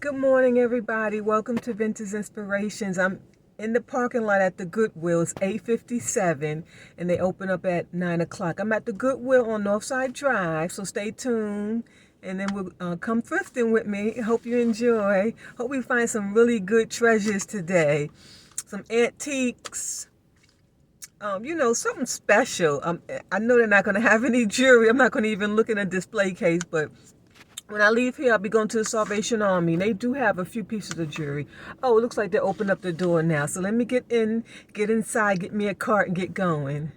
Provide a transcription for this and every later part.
Good morning, everybody. Welcome to Vintage Inspirations. I'm in the parking lot at the Goodwill. It's 8:57, and they open up at 9 o'clock. I'm at the Goodwill on Northside Drive, so stay tuned. And then we'll come thrifting with me. Hope you enjoy. Hope we find some really good treasures today. Some antiques. Something special. I know they're not going to have any jewelry. I'm not going to even look in a display case, but when I leave here, I'll be going to the Salvation Army. They do have a few pieces of jewelry. Oh, it looks like they opened up the door now. So let me get inside, get me a cart, and get going.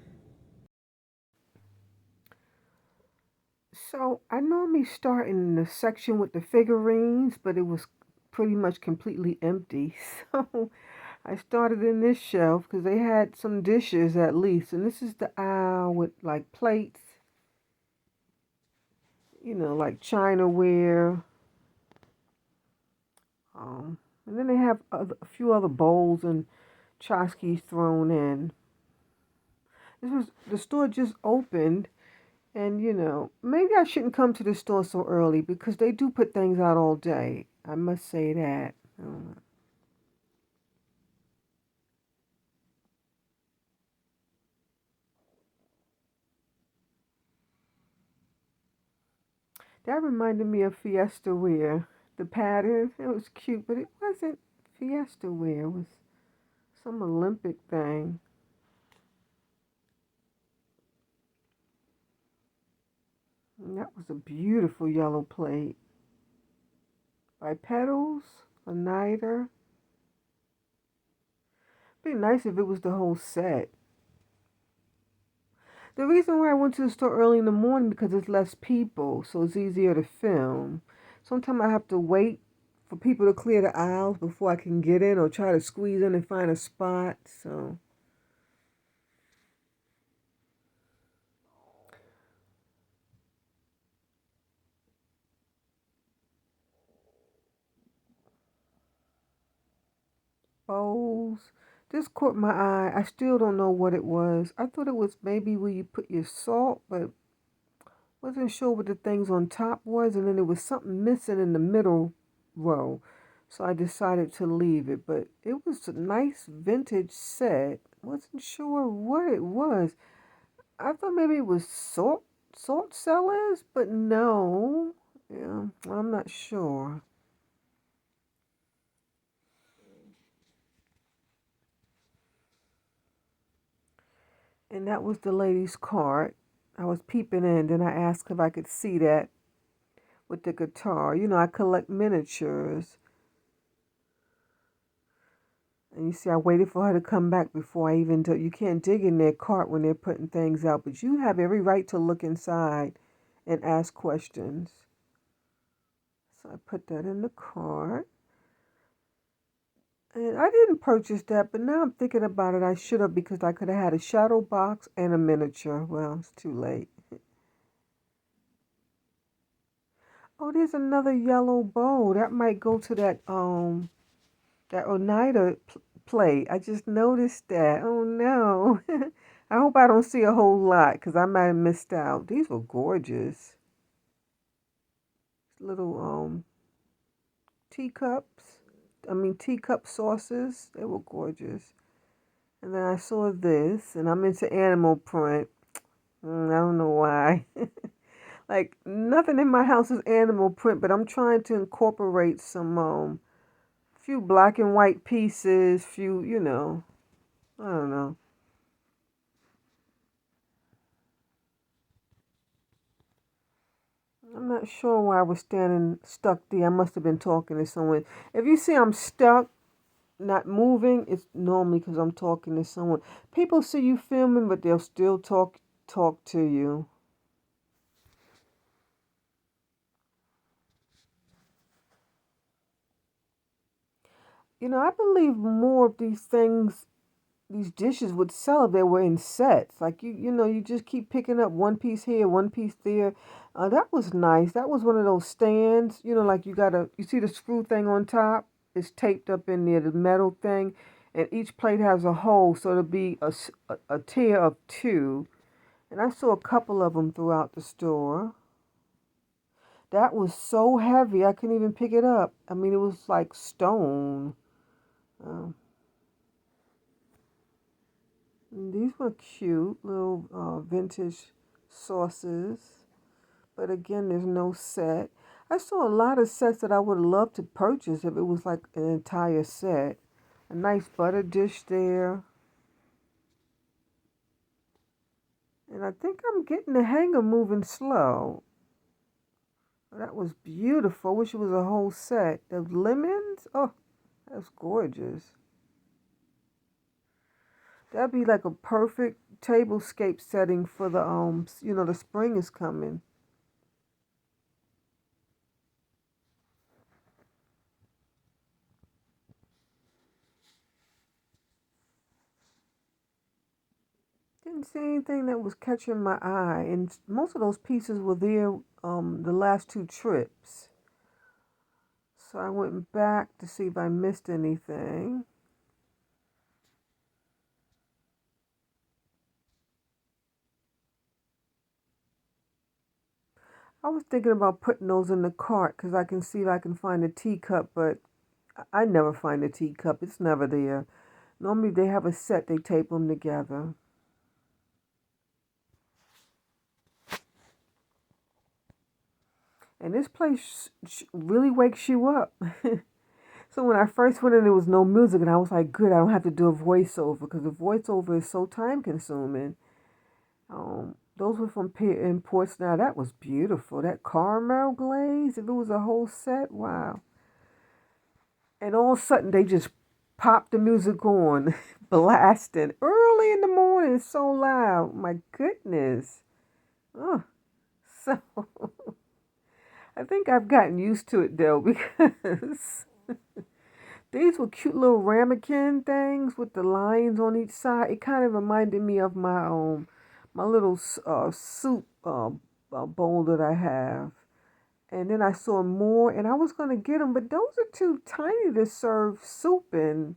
So I normally start in the section with the figurines, but it was pretty much completely empty. So I started in this shelf because they had some dishes at least. And this is the aisle with like plates, like chinaware. And then they have a few other bowls and tchotchkes thrown in. The store just opened, and maybe I shouldn't come to the store so early because they do put things out all day. I must say that. That reminded me of Fiesta wear. The pattern, it was cute, but it wasn't Fiesta wear. It was some Olympic thing. And that was a beautiful yellow plate by Petals, a niter. Be nice if it was the whole set. The reason why I went to the store early in the morning because there's less people, so it's easier to film. Sometimes I have to wait for people to clear the aisles before I can get in or try to squeeze in and find a spot. So bowls. This caught my eye. I still don't know what it was. I thought it was maybe where you put your salt, but wasn't sure what the things on top was, and then there was something missing in the middle row. So I decided to leave it, but it was a nice vintage set. Wasn't sure what it was. I thought maybe it was salt cellars, but no. Yeah, I'm not sure. And that was the lady's cart. I was peeping in, then I asked if I could see that with the guitar. I collect miniatures. And you see, I waited for her to come back before I even do. You can't dig in their cart when they're putting things out, but you have every right to look inside and ask questions. So I put that in the cart. And I didn't purchase that, but now I'm thinking about it. I should have because I could have had a shadow box and a miniature. Well, it's too late. Oh, there's another yellow bow. That might go to that Oneida plate. I just noticed that. Oh no. I hope I don't see a whole lot because I might have missed out. These were gorgeous. Little teacups. Teacup saucers. They were gorgeous. And then I saw this, and I'm into animal print. I don't know why. Like nothing in my house is animal print, but I'm trying to incorporate some few black and white pieces, few, I don't know. I'm not sure why I was standing stuck there. I must have been talking to someone. If you see I'm stuck, not moving, it's normally because I'm talking to someone. People see you filming, but they'll still talk to you. I believe more of these things, these dishes would sell if they were in sets. Like you just keep picking up one piece here, one piece there. That was nice. That was one of those stands. Like you see the screw thing on top. It's taped up in there, the metal thing, and each plate has a hole, so it'll be a tier of two. And I saw a couple of them throughout the store. That was so heavy, I couldn't even pick it up. I mean, it was like stone. Um, these were cute, little vintage saucers. But again, there's no set. I saw a lot of sets that I would have loved to purchase if it was like an entire set. A nice butter dish there. And I think I'm getting the hang of moving slow. That was beautiful. Wish it was a whole set. The lemons, oh, that's gorgeous. That'd be like a perfect tablescape setting for the the spring is coming. Didn't see anything that was catching my eye, and most of those pieces were there the last two trips. So I went back to see if I missed anything. I was thinking about putting those in the cart because I can see if I can find a teacup, but I never find a teacup. It's never there. Normally they have a set, they tape them together. And this place really wakes you up. So when I first went in, there was no music, and I was like, good, I don't have to do a voiceover because the voiceover is so time consuming. Those were from Pier Imports. Now that was beautiful. That caramel glaze, if it was a whole set, wow. And all of a sudden they just popped the music on, blasting early in the morning, so loud. My goodness. Oh, so I think I've gotten used to it though because these were cute little ramekin things with the lines on each side. It kind of reminded me of my little soup bowl that I have. And then I saw more, and I was gonna get them, but those are too tiny to serve soup in.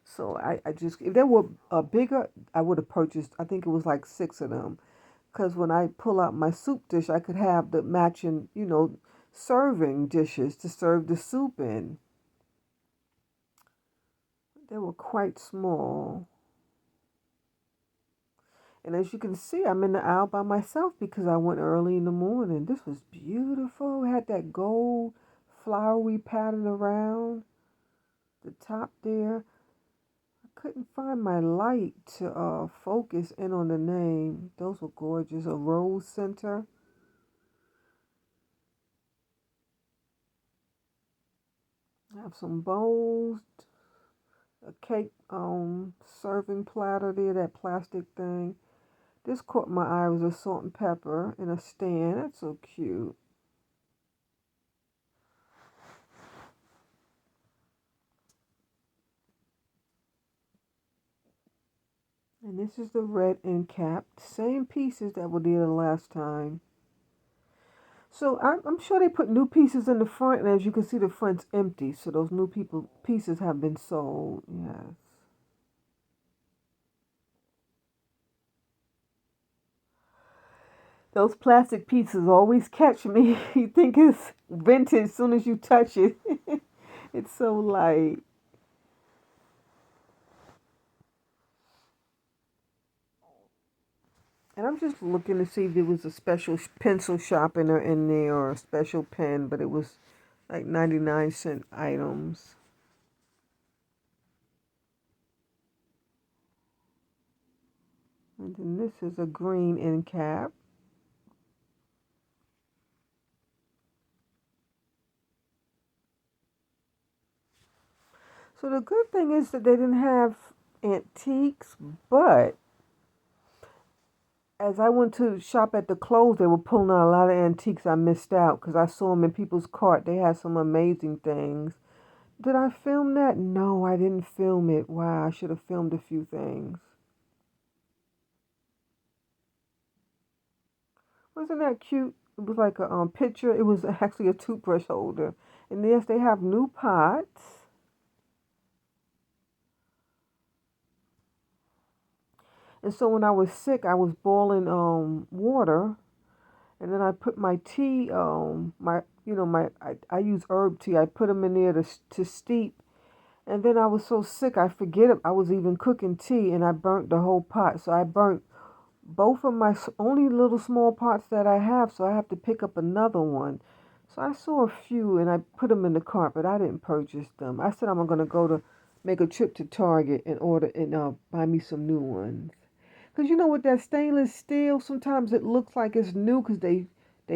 So I just, if they were bigger, I would have purchased. I think it was like six of them, because when I pull out my soup dish, I could have the matching, serving dishes to serve the soup in. They were quite small. And as you can see, I'm in the aisle by myself because I went early in the morning. This was beautiful. It had that gold flowery pattern around the top there. I couldn't find my light to focus in on the name. Those were gorgeous. A rose center. I have some bowls, a cake serving platter there, that plastic thing. This caught my eye. It was a salt and pepper in a stand. That's so cute. And this is the red end cap. Same pieces that were there the last time. So I'm sure they put new pieces in the front, and as you can see, the front's empty. So those new pieces have been sold. Yes. Those plastic pieces always catch me. You think it's vintage as soon as you touch it. It's so light. And I'm just looking to see if there was a special pencil sharpener in there or a special pen, but it was like 99-cent items. And then this is a green end cap. So the good thing is that they didn't have antiques, but as I went to shop at the clothes, they were pulling out a lot of antiques I missed out because I saw them in people's cart. They had some amazing things. Did I film that? No, I didn't film it. Wow, I should have filmed a few things. Wasn't that cute? It was like a picture. It was actually a toothbrush holder. And yes, they have new pots. And so when I was sick, I was boiling water, and then I put my tea, my you know, I use herb tea. I put them in there to steep. And then I was so sick, I forget it. I was even cooking tea and I burnt the whole pot. So I burnt both of my only little small pots that I have. So I have to pick up another one. So I saw a few and I put them in the cart, but I didn't purchase them. I said I'm going to go to make a trip to Target and order and buy me some new ones. Because you know, with that stainless steel, sometimes it looks like it's new because they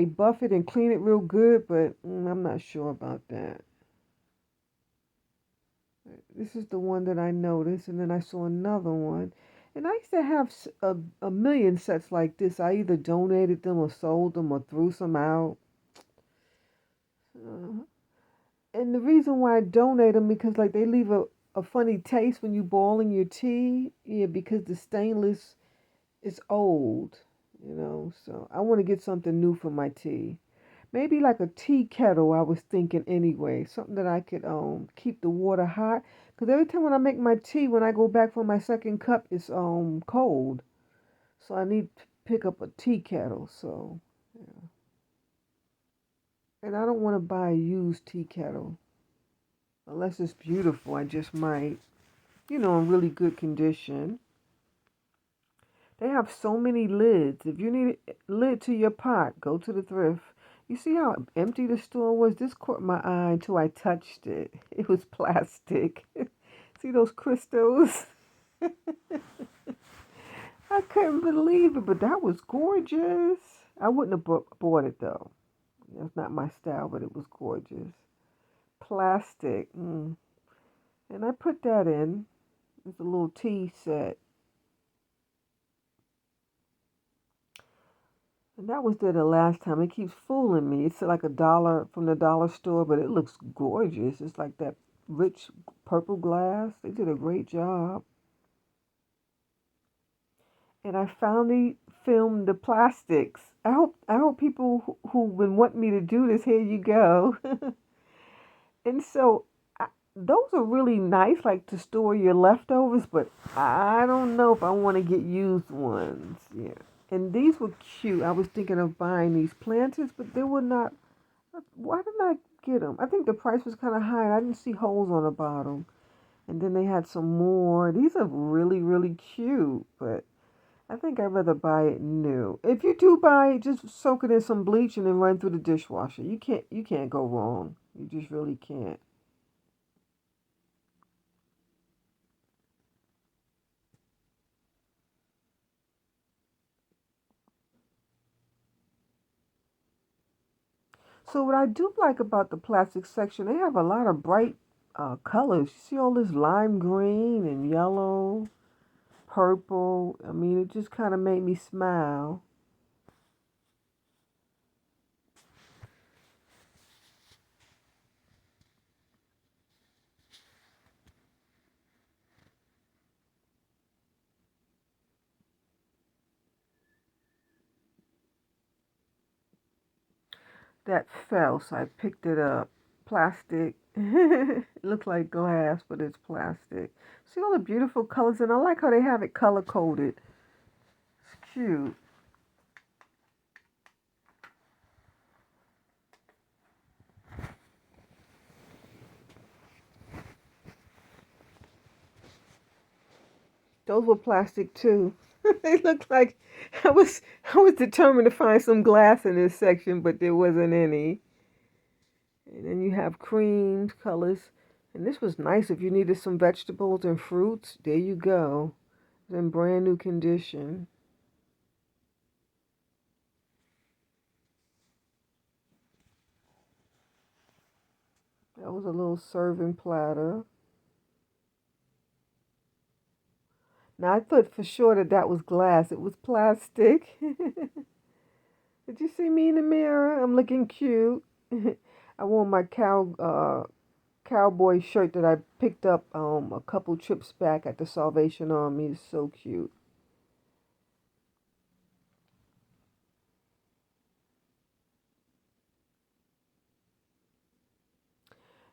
buff it and clean it real good, but I'm not sure about that. This is the one that I noticed, and then I saw another one. And I used to have a million sets like this. I either donated them or sold them or threw some out. Uh, and the reason why I donate them because like they leave a funny taste when you boiling your tea. Yeah, because the stainless is old, you know. So I want to get something new for my tea. Maybe like a tea kettle, I was thinking anyway. Something that I could keep the water hot. Because every time when I make my tea, when I go back for my second cup, it's cold. So I need to pick up a tea kettle. So, yeah. And I don't want to buy a used tea kettle. Unless it's beautiful, I just might. You know, in really good condition. They have so many lids. If you need a lid to your pot, go to the thrift. You see how empty the store was? This caught my eye until I touched it. It was plastic. See those crystals? I couldn't believe it, but that was gorgeous. I wouldn't have bought it though. That's not my style, but it was gorgeous. Plastic. And I put that in. It's a little tea set. And that was there the last time. It keeps fooling me. It's like $1 from the dollar store, but it looks gorgeous. It's like that rich purple glass. They did a great job. And I finally filmed the plastics. I hope people who've been wanting me to do this, here you go. And so those are really nice, like to store your leftovers, but I don't know if I want to get used ones. Yeah. And these were cute. I was thinking of buying these planters, but they were not. Why didn't I get them? I think the price was kind of high. I didn't see holes on the bottom. And then they had some more. These are really, really cute, but I think I'd rather buy it new. If you do buy it, just soak it in some bleach and then run through the dishwasher. You can't go wrong. You just really can't. So what I do like about the plastic section, they have a lot of bright colors. You see all this lime green and yellow, purple. I mean, it just kind of made me smile. That fell, so I picked it up. Plastic. It looks like glass, but it's plastic. See all the beautiful colors, and I like how they have it color coded. It's cute. Those were plastic too. They looked like I was determined to find some glass in this section, but there wasn't any. And then you have creams, colors. And this was nice if you needed some vegetables and fruits. There you go. It's in brand new condition. That was a little serving platter. Now I thought for sure that that was glass. It was plastic. Did you see me in the mirror? I'm looking cute. I wore my cowboy shirt that I picked up a couple trips back at the Salvation Army. It's so cute.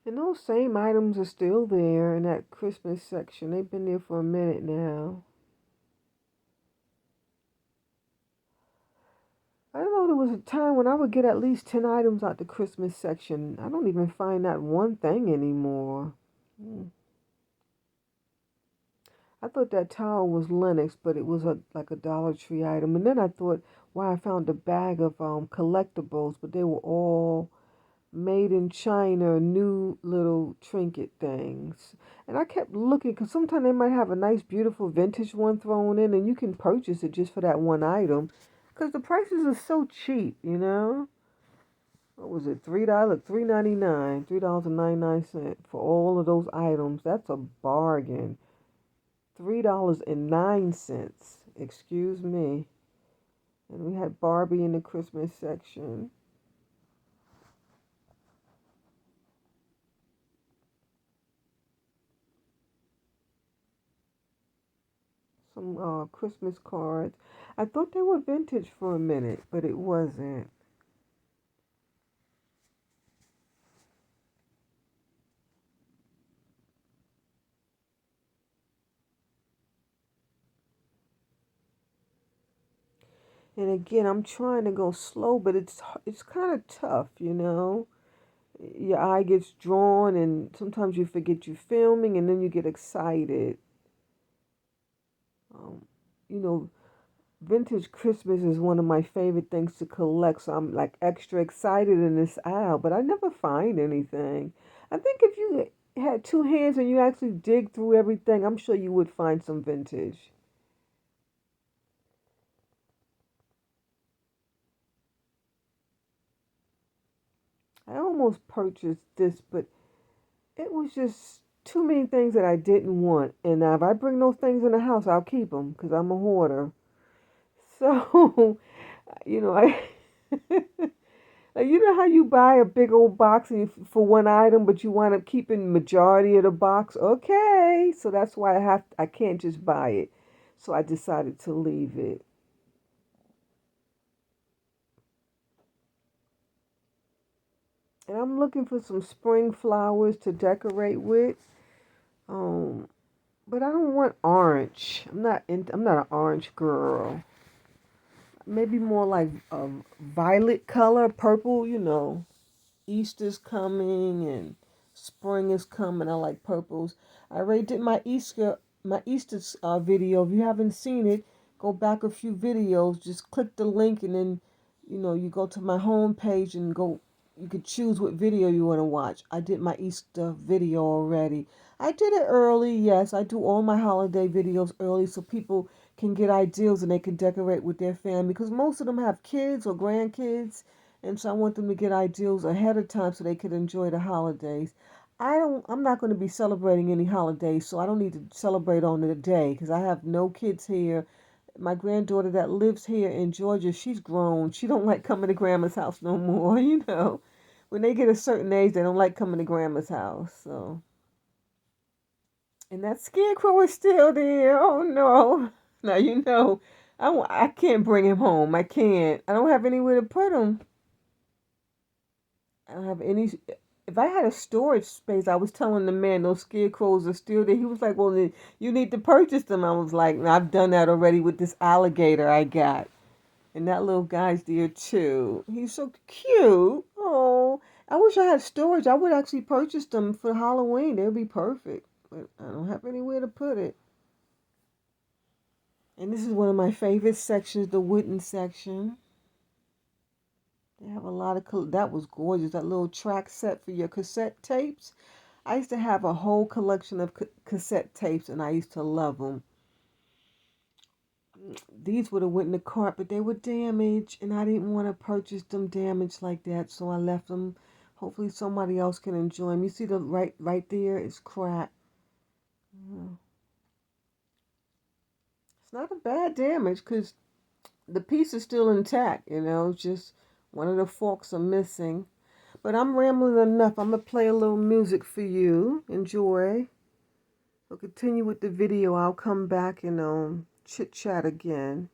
And those same items are still there in that Christmas section. They've been there for a minute now. I don't know, there was a time when I would get at least 10 items out the Christmas section. I don't even find that one thing anymore. I thought that towel was Lennox, but it was like a Dollar Tree item. And then I thought, wow, I found a bag of collectibles, but they were all made in China, new little trinket things. And I kept looking because sometimes they might have a nice, beautiful vintage one thrown in, and you can purchase it just for that one item because the prices are so cheap, you know. What was it? $3, $3.99, $3.99 for all of those items. That's a bargain. $3.09. Excuse me. And we had Barbie in the Christmas section. Some Christmas cards. I thought they were vintage for a minute, but it wasn't. And again, I'm trying to go slow, but it's kind of tough, you know. Your eye gets drawn, and sometimes you forget you're filming, and then you get excited. You know, vintage Christmas is one of my favorite things to collect, so I'm like extra excited in this aisle, but I never find anything. I think if you had two hands and you actually dig through everything, I'm sure you would find some vintage. I almost purchased this, but it was just too many things that I didn't want. And now if I bring those things in the house, I'll keep them because I'm a hoarder. So, you know, like, you know how you buy a big old box for one item, but you wind up keeping majority of the box? Okay, so that's why I can't just buy it. So I decided to leave it. And I'm looking for some spring flowers to decorate with. Um, but I don't want orange. I'm not an orange girl. Maybe more like a violet color, purple, you know. Easter's coming and spring is coming. I like purples. I already did my Easter video. If you haven't seen it, go back a few videos. Just click the link and then you go to my home page and go. You could choose what video you want to watch. I did my Easter video already. I did it early. Yes, I do all my holiday videos early so people can get ideas and they can decorate with their family because most of them have kids or grandkids, and so I want them to get ideas ahead of time so they can enjoy the holidays. I'm not going to be celebrating any holidays, so I don't need to celebrate on the day because I have no kids here. My granddaughter that lives here in Georgia, she's grown. She don't like coming to grandma's house no more, you know. When they get a certain age, they don't like coming to grandma's house, so. And that scarecrow is still there. Oh no. Now I can't bring him home. I can't. I don't have anywhere to put him. I don't have any. If I had a storage space, I was telling the man those scarecrows are still there. He was like, "Well, then you need to purchase them." I was like, "No, I've done that already with this alligator I got." And that little guy's there too. He's so cute. Oh, I wish I had storage. I would actually purchase them for Halloween. They would be perfect. But I don't have anywhere to put it. And this is one of my favorite sections, the wooden section. They have a lot of, that was gorgeous. That little track set for your cassette tapes. I used to have a whole collection of cassette tapes and I used to love them. These would have went in the cart, but they were damaged and I didn't want to purchase them damaged like that, so I left them. Hopefully somebody else can enjoy them. You see the right there, it's cracked. It's not a bad damage because the piece is still intact, just one of the forks are missing. But I'm rambling enough. I'm going to play a little music for you. Enjoy. I'll continue with the video. I'll come back and chit chat again.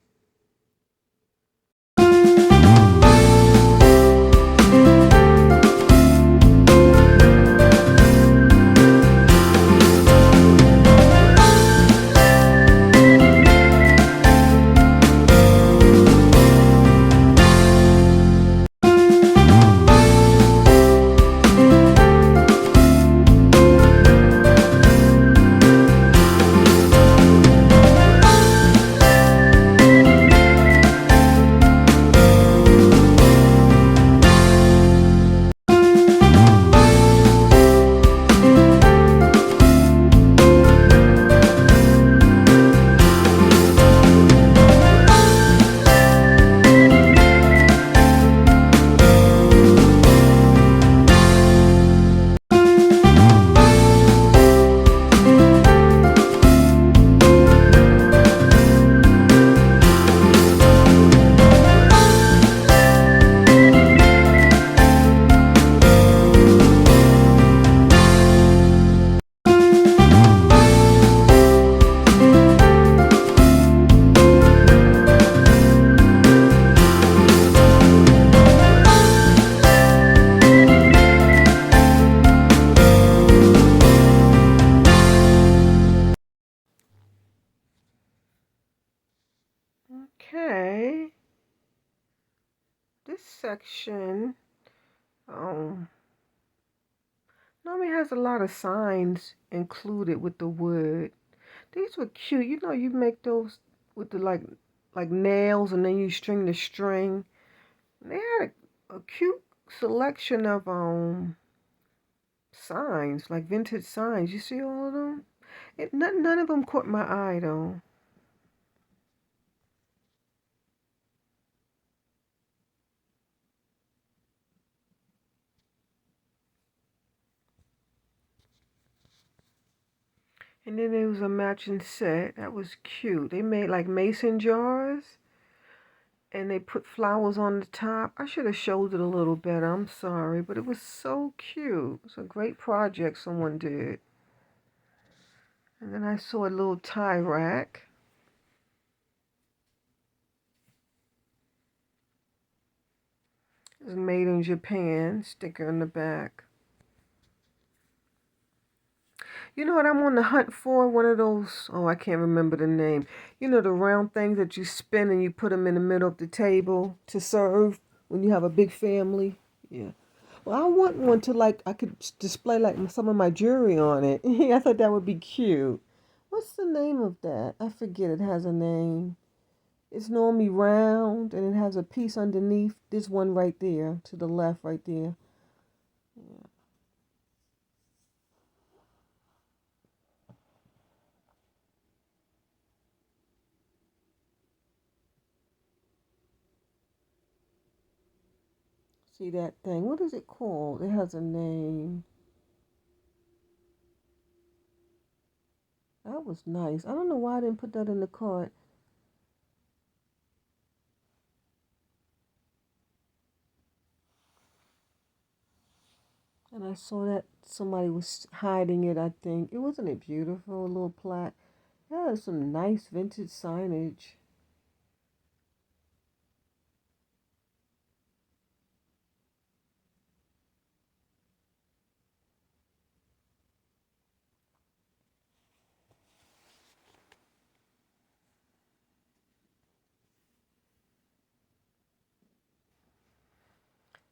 section, normally has a lot of signs included with the wood. These were cute. You know, you make those with the like nails, and then you string the string. They had a cute selection of signs, like vintage signs. You see all of them? None of them caught my eye though. And then there was a matching set that was cute. They made like mason jars, and they put flowers on the top. I should have showed it a little better. I'm sorry, but it was so cute. It's a great project someone did. And then I saw a little tie rack. It's made in Japan. Sticker in the back. You know what I'm on the hunt for? One of those, oh, I can't remember the name. You know, the round things that you spin and you put them in the middle of the table to serve when you have a big family? Yeah. Well, I want one to like, I could display like some of my jewelry on it. I thought that would be cute. What's the name of that? I forget. It has a name. It's normally round and it has a piece underneath. This one right there to the left right there. Yeah. See that thing? What is it called? It has a name. That was nice. I don't know why I didn't put that in the cart. And I saw that somebody was hiding it, I think. It wasn't it beautiful, a little plaque. Yeah, some nice vintage signage.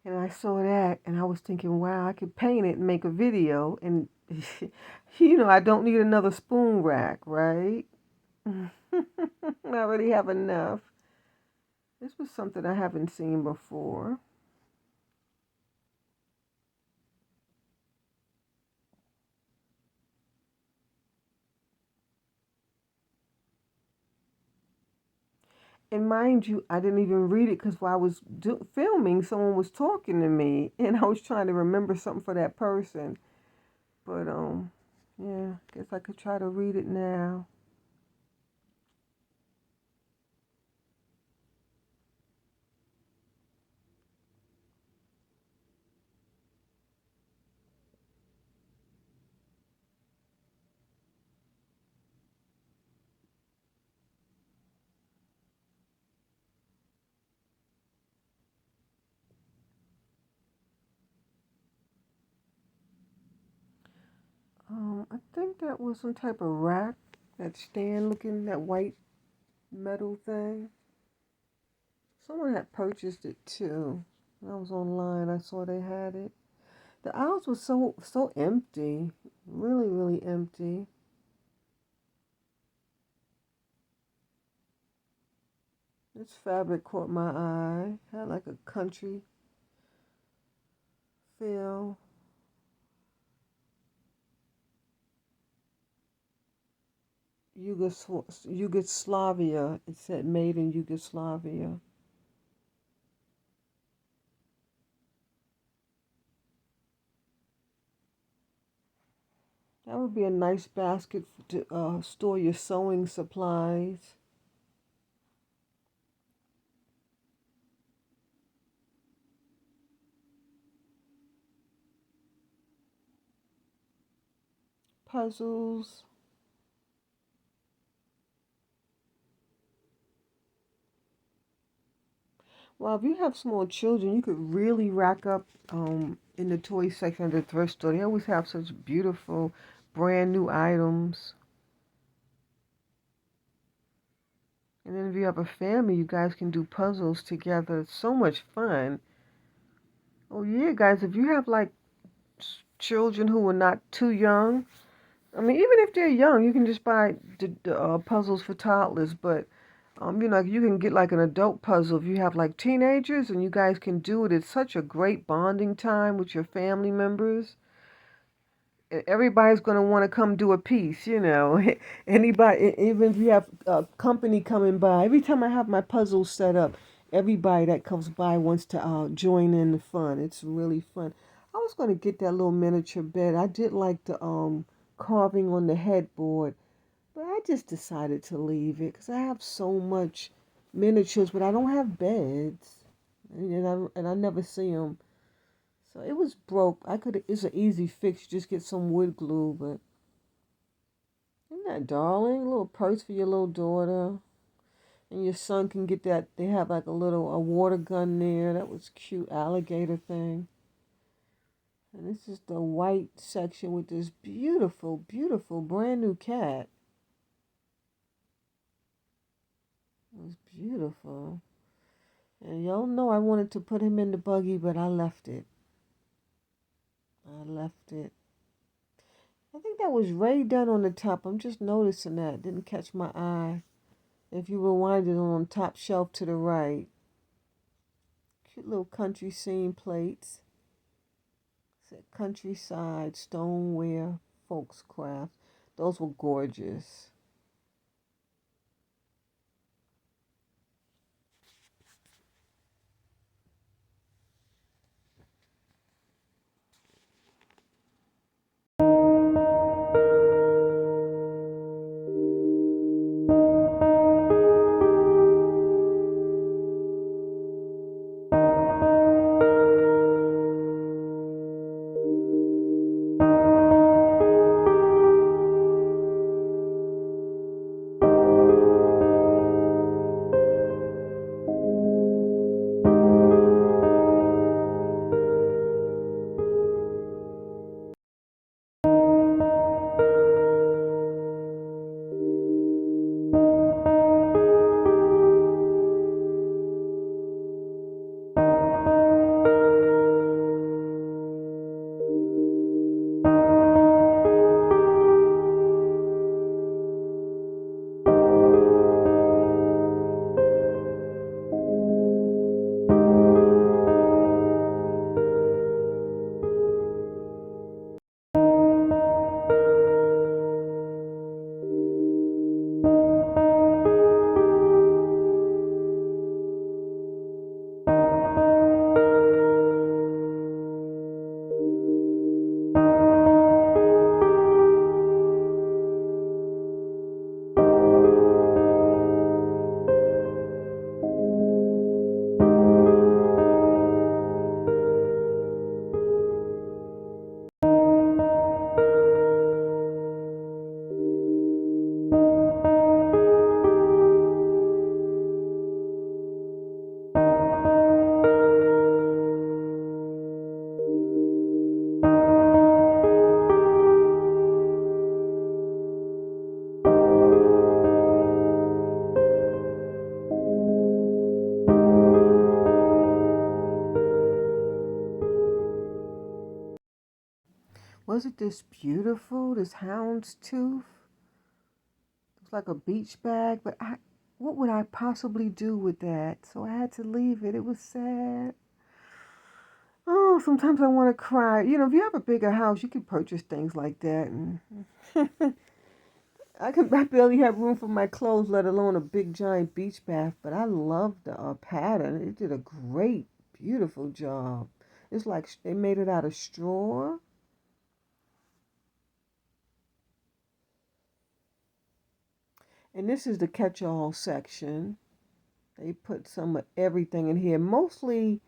And I saw that and I was thinking, wow, I could paint it and make a video. And, I don't need another spoon rack, right? I already have enough. This was something I haven't seen before. And mind you, I didn't even read it because while I was filming, someone was talking to me, and I was trying to remember something for that person. But yeah, guess I could try to read it now. I think that was some type of rack, that stand looking, that white metal thing. Someone had purchased it too. I was online. I saw they had it. The aisles were so empty, really really empty. This fabric caught my eye. Had like a country feel. Yugoslavia. It said made in Yugoslavia. That would be a nice basket to store your sewing supplies. Puzzles. Well, if you have small children, you could really rack up in the toy section of the thrift store. They always have such beautiful, brand new items. And then if you have a family, you guys can do puzzles together. It's so much fun. Oh yeah, guys, if you have like children who are not too young, I mean, even if they're young, you can just buy the puzzles for toddlers. But you can get like an adult puzzle if you have like teenagers, and you guys can do it. It's such a great bonding time with your family members. Everybody's going to want to come do a piece. Anybody, even if you have company coming by, every time I have my puzzles set up, everybody that comes by wants to join in the fun. It's really fun. I was going to get that little miniature bed. I did like the carving on the headboard, but I just decided to leave it because I have so much miniatures, but I don't have beds, and I never see them. So it was broke. It's an easy fix. Just get some wood glue, but isn't that darling? A little purse for your little daughter. And your son can get that. They have like a water gun there. That was cute alligator thing. And this is the white section with this beautiful, beautiful brand new cat. It was beautiful. And y'all know I wanted to put him in the buggy, but I left it. I left it. I think that was Ray done on the top. I'm just noticing that. Didn't catch my eye. If you rewind it on top shelf to the right. Cute little country scene plates. It's a countryside stoneware folks craft. Those were gorgeous. Wasn't this beautiful? This houndstooth. It's like a beach bag, but what would I possibly do with that? So I had to leave it. It was sad. Oh, sometimes I want to cry. If you have a bigger house, you can purchase things like that. And I barely have room for my clothes, let alone a big giant beach bath. But I love the pattern. It did a great, beautiful job. It's like they made it out of straw. And this is the catch-all section. They put some of everything in here, mostly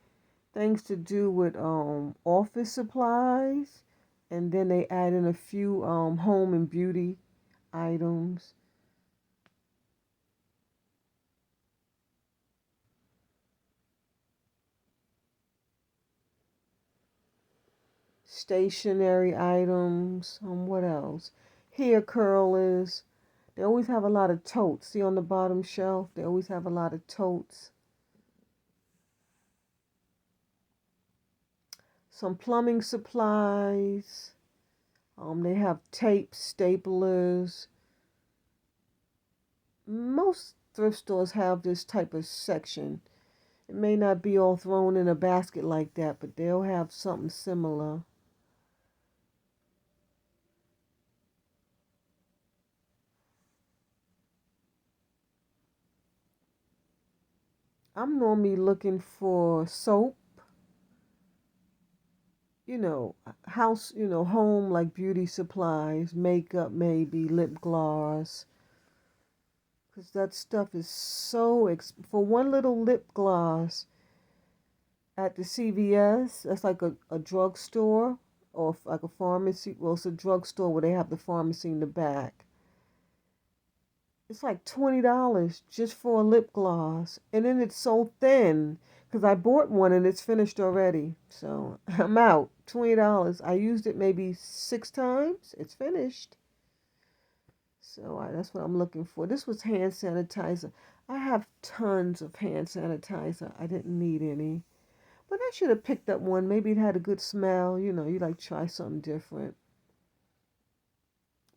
things to do with office supplies, and then they add in a few home and beauty items. Stationery items. What else? Hair curlers. They always have a lot of totes. See on the bottom shelf? They always have a lot of totes. some plumbing supplies. They have tapes, staplers. Most thrift stores have this type of section. It may not be all thrown in a basket like that, but they'll have something similar. I'm normally looking for soap, house, home like beauty supplies, makeup maybe, lip gloss. Because that stuff is so, for one little lip gloss at the CVS, that's like a drugstore or like a pharmacy. Well, it's a drugstore where they have the pharmacy in the back. It's like $20 just for a lip gloss. And then it's so thin because I bought one and it's finished already. So I'm out. $20. I used it maybe 6 times. It's finished. So that's what I'm looking for. This was hand sanitizer. I have tons of hand sanitizer. I didn't need any. But I should have picked up one. Maybe it had a good smell. You like try something different.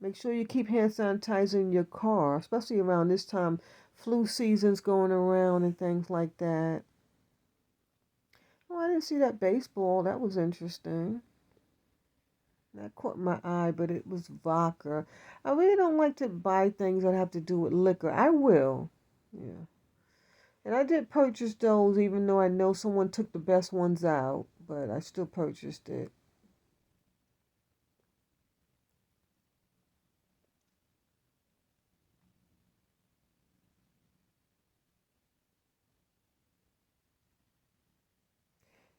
Make sure you keep hand sanitizer in your car, especially around this time. Flu season's going around and things like that. Oh, I didn't see that baseball. That was interesting. That caught my eye, but it was vodka. I really don't like to buy things that have to do with liquor. I will. Yeah. And I did purchase those even though I know someone took the best ones out, but I still purchased it.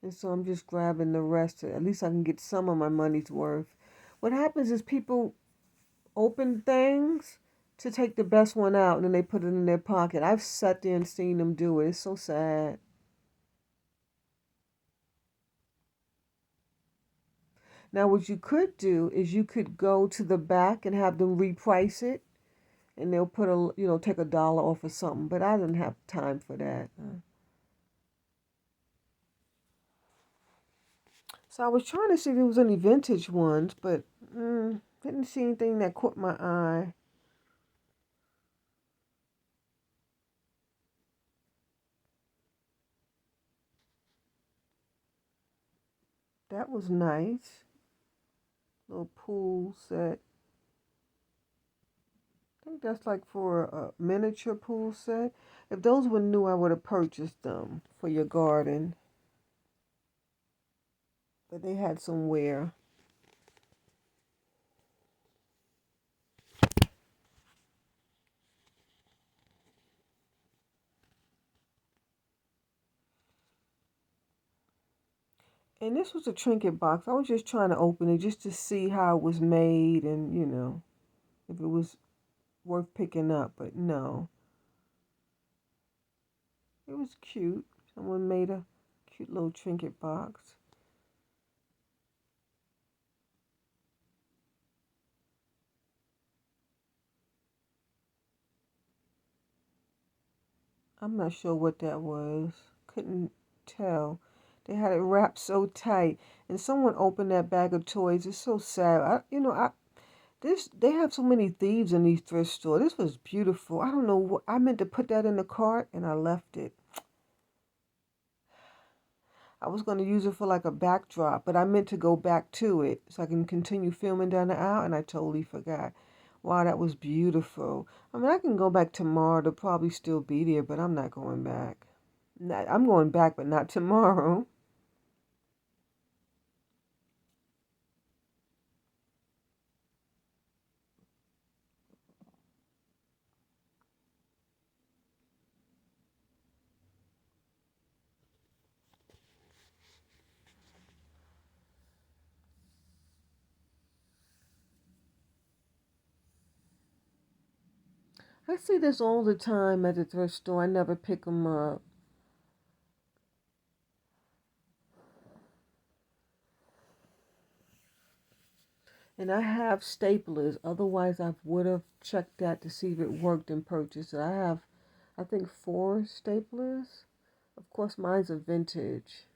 And so I'm just grabbing the rest. At least I can get some of my money's worth. What happens is people open things to take the best one out and then they put it in their pocket. I've sat there and seen them do it. It's so sad. Now, what you could do is you could go to the back and have them reprice it and they'll put take $1 off or something. But I didn't have time for that. So I was trying to see if there was any vintage ones, but didn't see anything that caught my eye. That was nice. Little pool set. I think that's like for a miniature pool set. If those were new, I would have purchased them for your garden. But they had some wear. And this was a trinket box. I was just trying to open it just to see how it was made and, if it was worth picking up. But no. It was cute. Someone made a cute little trinket box. I'm not sure what that was. Couldn't tell. They had it wrapped so tight. And someone opened that bag of toys. It's so sad. They have so many thieves in these thrift stores. This was beautiful. I don't know what I meant to put that in the cart and I left it. I was going to use it for like a backdrop, but I meant to go back to it so I can continue filming down the aisle and I totally forgot. Wow, that was beautiful. I mean, I can go back tomorrow. They'll probably still be there, but I'm not going back. I'm going back, but not tomorrow. I see this all the time at the thrift store. I never pick them up. And I have staplers. Otherwise, I would have checked that to see if it worked and purchased it. I have, I think, 4 staplers. Of course, mine's a vintage.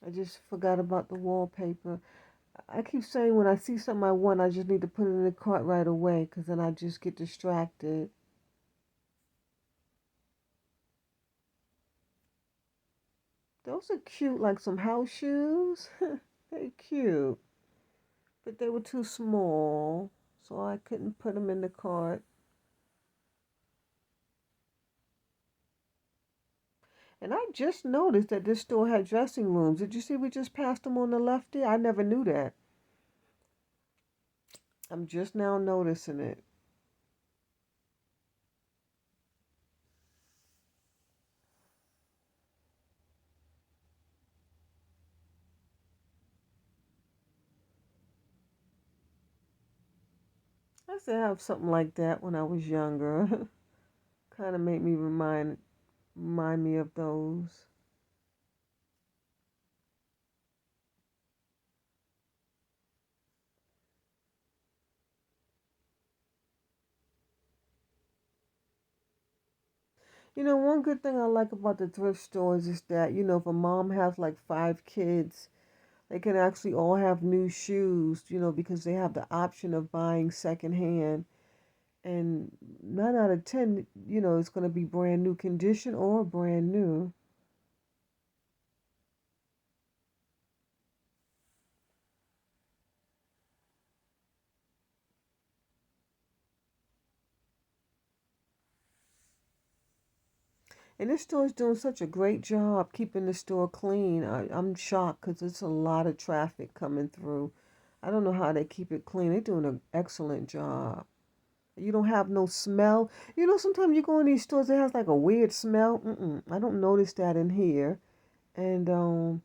I just forgot about the wallpaper. I keep saying when I see something I want, I just need to put it in the cart right away because then I just get distracted. Those are cute, like some house shoes. They're cute, but they were too small, so I couldn't put them in the cart. And I just noticed that this store had dressing rooms. Did you see we just passed them on the left there? I never knew that. I'm just now noticing it. I used to have something like that when I was younger. Kind of made me remind me of those. One good thing I like about the thrift stores is that, if a mom has like 5 kids, they can actually all have new shoes, because they have the option of buying secondhand. And 9 out of 10, it's going to be brand new condition or brand new. And this store is doing such a great job keeping the store clean. I'm shocked because it's a lot of traffic coming through. I don't know how they keep it clean. They're doing an excellent job. You don't have no smell. Sometimes you go in these stores, it has like a weird smell. I don't notice that in here. And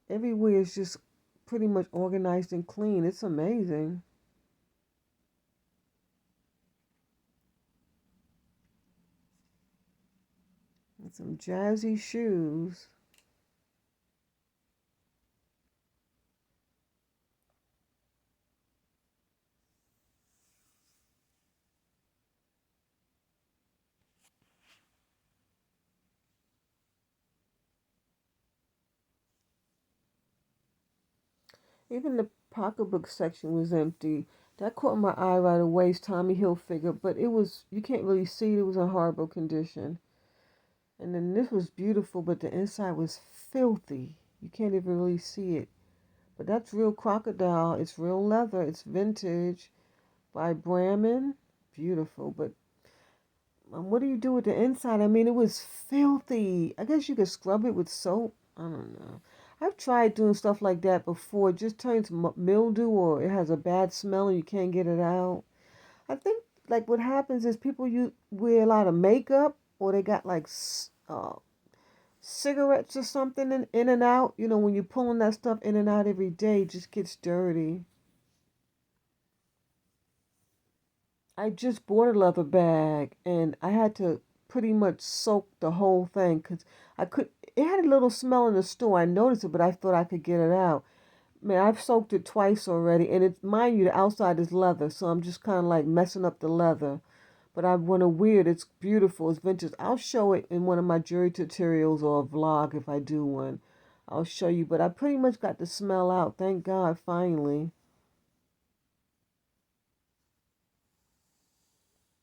everywhere is just pretty much organized and clean. It's amazing. And some jazzy shoes. Even the pocketbook section was empty. That caught my eye right away. It's Tommy Hilfiger, but you can't really see it. It was in horrible condition. And then this was beautiful, but the inside was filthy. You can't even really see it. But that's real crocodile. It's real leather. It's vintage by Bramman. Beautiful. But what do you do with the inside? I mean, it was filthy. I guess you could scrub it with soap. I don't know. I've tried doing stuff like that before. It just turns mildew or it has a bad smell and you can't get it out. I think like what happens is people you wear a lot of makeup or they got like cigarettes or something in and out. When you're pulling that stuff in and out every day, it just gets dirty. I just bought a leather bag and I had to pretty much soak the whole thing because it had a little smell in the store. I noticed it, but I thought I could get it out. Man, I've soaked it twice already, and mind you, the outside is leather, so I'm just kind of like messing up the leather. But I want to wear it. It's beautiful. It's vintage. I'll show it in one of my jewelry tutorials or a vlog if I do one. I'll show you. But I pretty much got the smell out. Thank God, finally.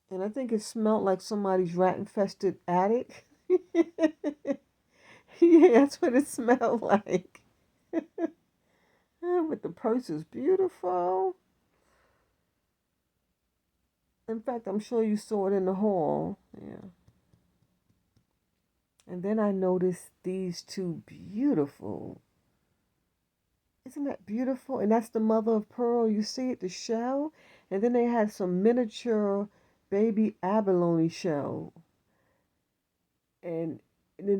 And I think it smelled like somebody's rat-infested attic. Yeah, that's what it smelled like. Yeah, but the purse is beautiful. In fact, I'm sure you saw it in the hall. Yeah. And then I noticed these two beautiful. Isn't that beautiful? And that's the mother of pearl. You see it, the shell. And then they had some miniature baby abalone shell. And, then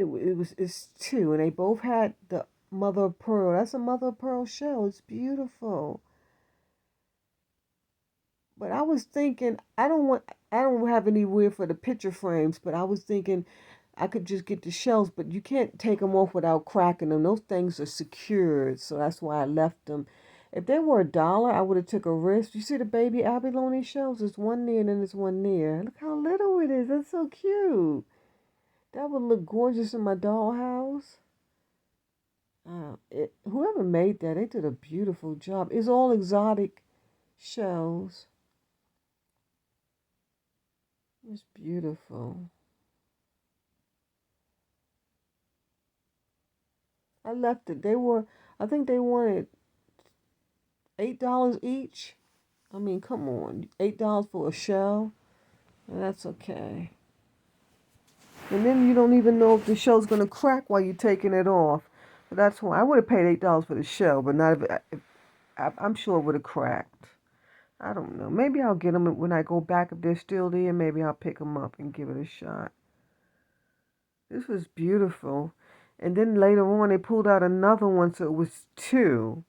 it's two. And they both had the mother of pearl. That's a mother of pearl shell. It's beautiful. But I was thinking, I don't have anywhere for the picture frames, but I was thinking I could just get the shells, but you can't take them off without cracking them. Those things are secured, so that's why I left them. If they were $1, I would have took a risk. You see the baby abalone shells? There's one there and then there's one there. Look how little it is. That's so cute. That would look gorgeous in my dollhouse. Whoever made that, they did a beautiful job. It's all exotic shells. It's beautiful. I left it. I think they wanted $8 each. I mean, come on, $8 for a shell? That's okay. And then you don't even know if the shell's gonna crack while you're taking it off. But that's why I would have paid $8 for the shell, but not if I'm sure it would have cracked. I don't know. Maybe I'll get them when I go back if they're still there. Maybe I'll pick them up and give it a shot. This was beautiful. And then later on, they pulled out another one, so it was two.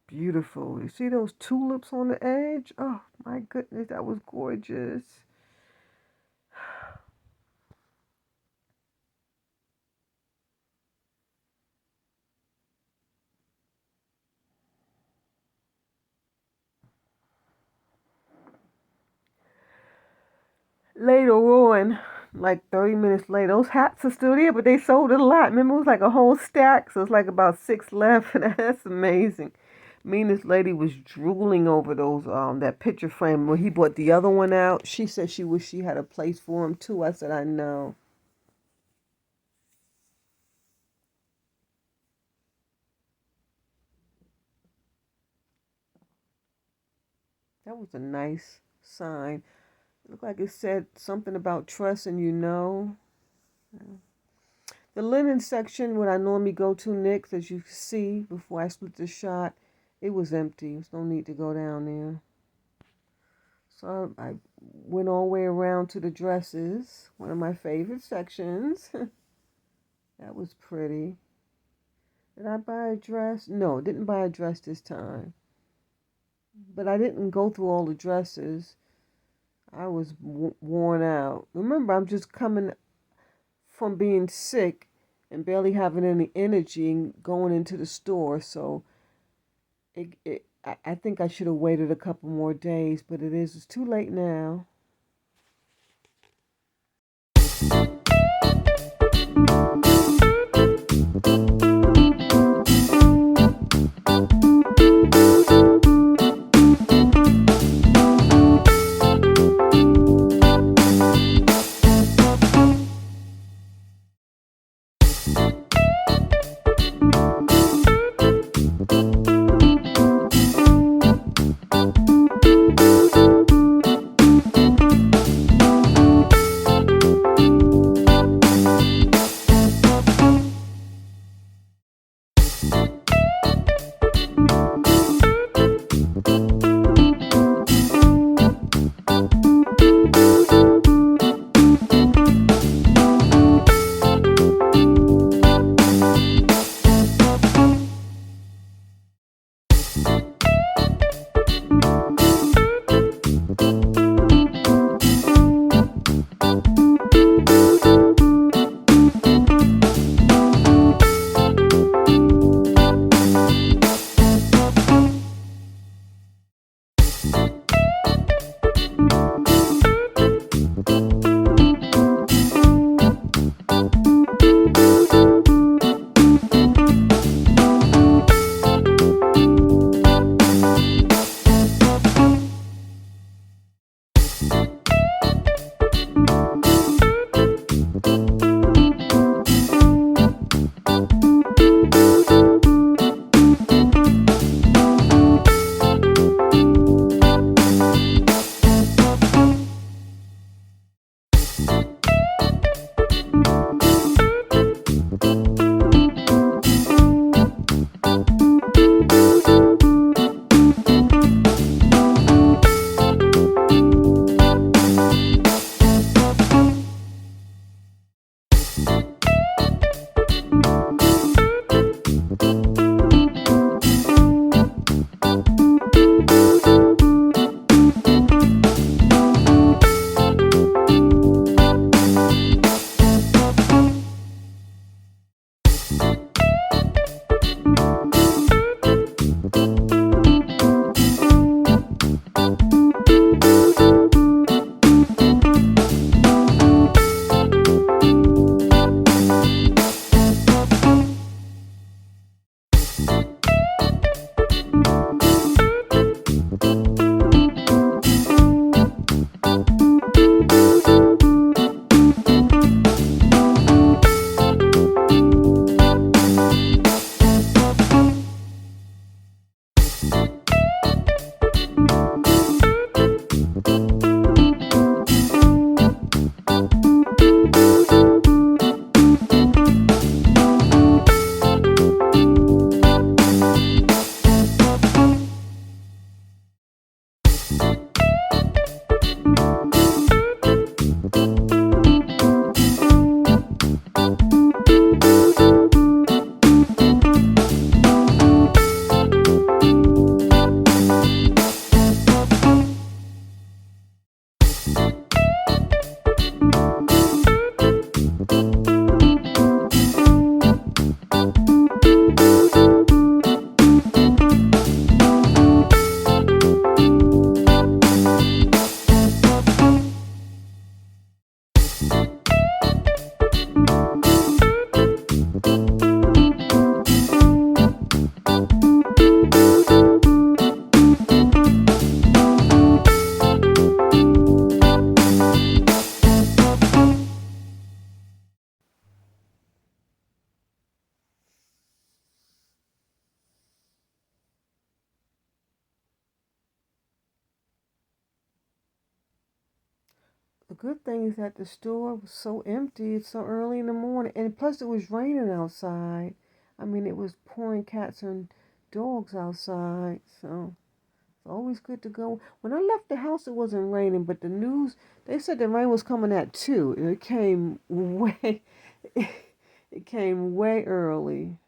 Beautiful. You see those tulips on the edge? Oh, my goodness, that was gorgeous. Later on, like 30 minutes later, those hats are still there, but they sold it a lot. Remember, it was like a whole stack, so it's like about 6 left. That's amazing. Me and this lady was drooling over those that picture frame. When he bought the other one out, she said she wished she had a place for him too. I said, I know. That was a nice sign. It looked like it said something about trust and you know. The linen section, what I normally go to next, as you see before I split the shot, it was empty. There's no need to go down there. So I went all the way around to the dresses, one of my favorite sections. That was pretty. Did I buy a dress? No, didn't buy a dress this time. But I didn't go through all the dresses. I was worn out. Remember, I'm just coming from being sick and barely having any energy and going into the store. So I think I should have waited a couple more days, but it's too late now. good thing is that the store was so empty. It's so early in the morning. And plus, it was raining outside. I mean, it was pouring cats and dogs outside. So it's always good to go. When I left the house, it wasn't raining, but the news, they said the rain was coming at 2. And it came way, it came way early.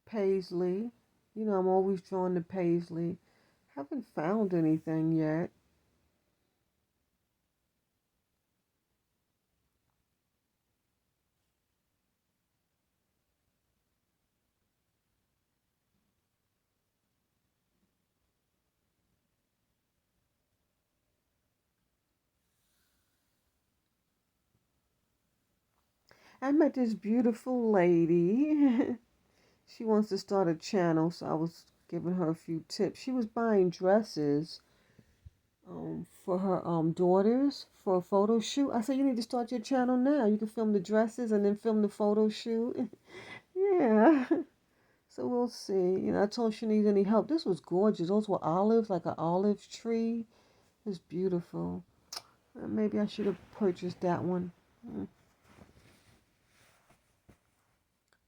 Paisley. You know, I'm always drawn to Paisley. Haven't found anything yet. I met this beautiful lady. She wants to start a channel, so I was giving her a few tips. She was buying dresses for her daughters for a photo shoot. I said, you need to start your channel now. You can film the dresses and then film the photo shoot. Yeah. So we'll see. You know, I told her she needs any help. This was gorgeous. Those were olives, like an olive tree. It was beautiful. Maybe I should have purchased that one. Mm.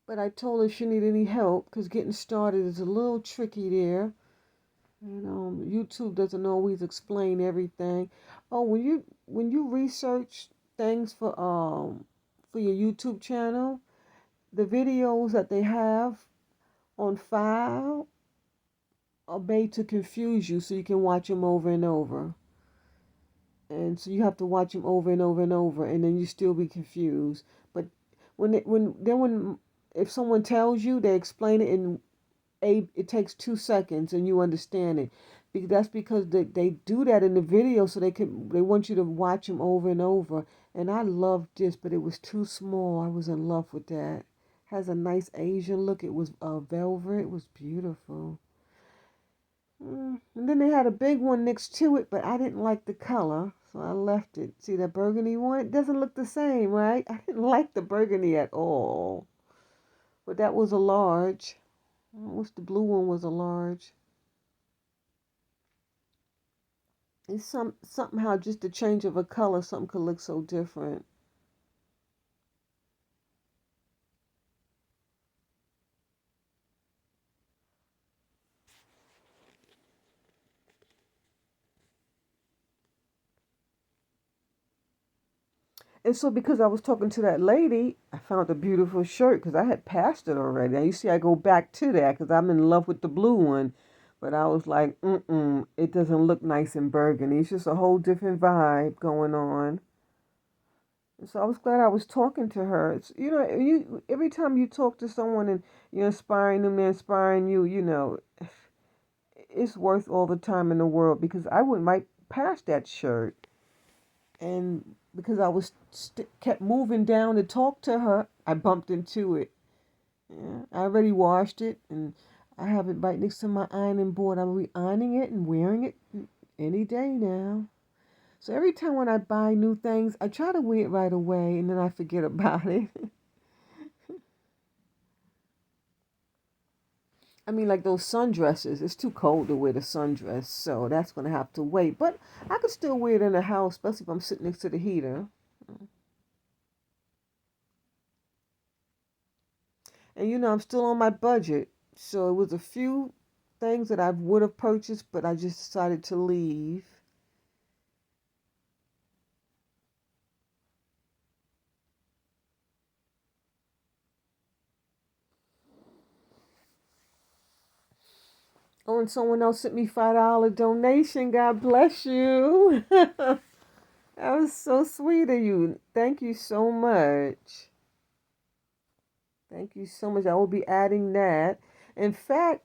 But I told her if she needed any help, because getting started is a little tricky there. And YouTube doesn't always explain everything. Oh, when you research things for your YouTube channel, the videos that they have on file are made to confuse you, so you can watch them over and over. And so you have to watch them over and over and over, and then you still be confused. But when if someone tells you, they explain it in it takes 2 seconds and you understand it. That's because they do that in the video so they want you to watch them over and over. And I loved this, but it was too small. I was in love with that. Has a nice Asian look. It was velvet. It was beautiful. And then they had a big one next to it, but I didn't like the color, so I left it. See that burgundy one? It doesn't look the same, right? I didn't like the burgundy at all. But that was a large. What's the blue one was a large. It's somehow just the change of a color, something could look so different. And so because I was talking to that lady, I found a beautiful shirt because I had passed it already. Now you see I go back to that because I'm in love with the blue one. But I was like, it doesn't look nice in burgundy. It's just a whole different vibe going on. And so I was glad I was talking to her. It's, you every time you talk to someone and you're inspiring them, they're inspiring you. It's worth all the time in the world because I went right past that shirt, and because I was kept moving down to talk to her, I bumped into it. Yeah, I already washed it, and I have it right next to my ironing board. I'll be ironing it and wearing it any day now. So every time when I buy new things, I try to wear it right away, and then I forget about it. I mean, like those sundresses, it's too cold to wear the sundress, so that's going to have to wait. But I could still wear it in the house, especially if I'm sitting next to the heater. And I'm still on my budget, so it was a few things that I would have purchased, but I just decided to leave. Oh, and someone else sent me $5 donation. God bless you. That was so sweet of you. Thank you so much. Thank you so much. I will be adding that. In fact,